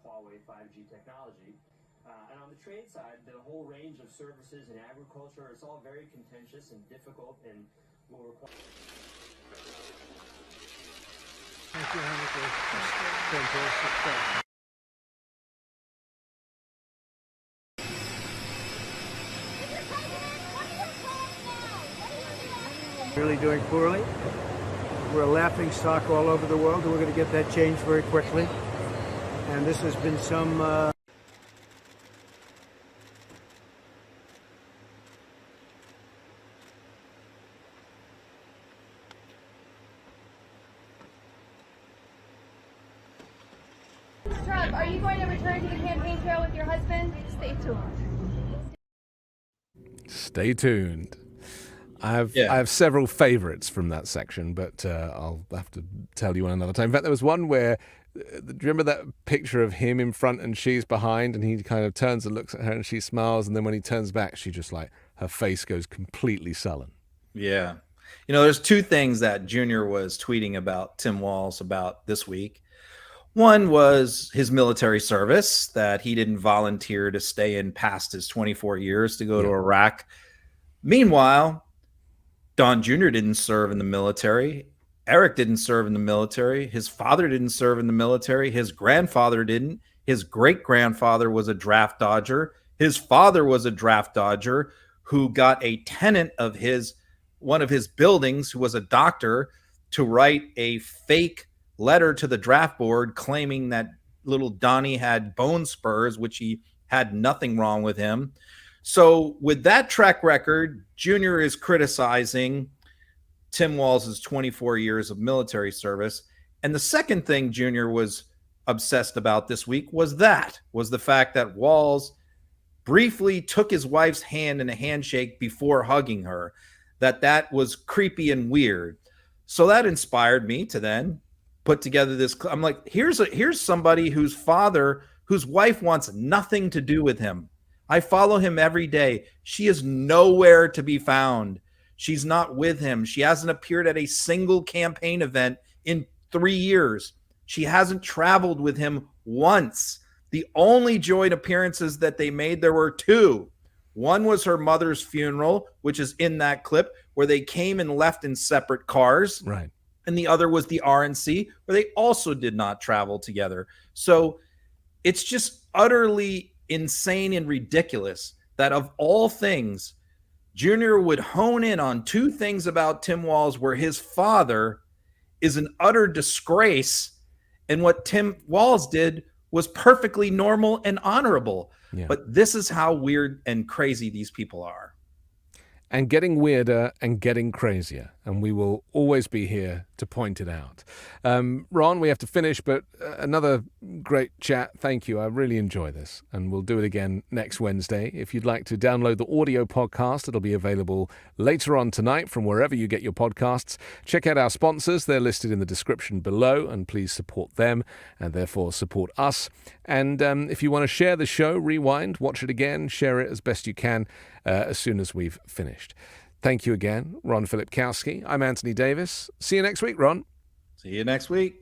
K: Huawei 5G technology. And on the trade side, the whole range of services and agriculture, it's all very contentious and difficult and will require...
E: Thank you, Henry. Fantastic. Really doing poorly. We're a laughing stock all over the world, and we're going to get that changed very quickly. And this has been some...
I: Trump, are you going to return to the campaign trail with your husband? Stay tuned.
A: Stay tuned. I have several favorites from that section, but I'll have to tell you one another time. In fact, there was one where, do you remember that picture of him in front and she's behind, and he kind of turns and looks at her and she smiles, and then when he turns back, she just like, her face goes completely sullen.
B: Yeah. You know, there's two things that Junior was tweeting about Tim Walz about this week. One was his military service, that he didn't volunteer to stay in past his 24 years to go to Iraq. Meanwhile, Don Jr. didn't serve in the military. Eric didn't serve in the military. His father didn't serve in the military. His grandfather didn't. His great-grandfather was a draft dodger. His father was a draft dodger who got a tenant of one of his buildings, who was a doctor, to write a fake letter to the draft board claiming that little Donnie had bone spurs, which he had nothing wrong with him. So with that track record, Junior is criticizing Tim Walz's 24 years of military service. And the second thing Junior was obsessed about this week was the fact that Walz briefly took his wife's hand in a handshake before hugging her, that was creepy and weird. So that inspired me to then put together this. I'm like, here's somebody whose wife wants nothing to do with him. I follow him every day. She is nowhere to be found. She's not with him. She hasn't appeared at a single campaign event in 3 years. She hasn't traveled with him once. The only joint appearances that they made, there were 2. One was her mother's funeral, which is in that clip, where they came and left in separate cars.
A: Right.
B: And the other was the RNC, where they also did not travel together. So it's just utterly insane and ridiculous that of all things, Junior would hone in on 2 things about Tim Walz, where his father is an utter disgrace, and what Tim Walz did was perfectly normal and honorable.
A: Yeah.
B: But this is how weird and crazy these people are.
A: And getting weirder and getting crazier. And we will always be here to point it out. Ron, we have to finish, but another great chat. Thank you. I really enjoy this. And we'll do it again next Wednesday. If you'd like to download the audio podcast, it'll be available later on tonight from wherever you get your podcasts. Check out our sponsors. They're listed in the description below, and please support them and therefore support us. And if you want to share the show, rewind, watch it again, share it as best you can as soon as we've finished. Thank you again, Ron Filipkowski. I'm Anthony Davis. See you next week, Ron.
B: See you next week.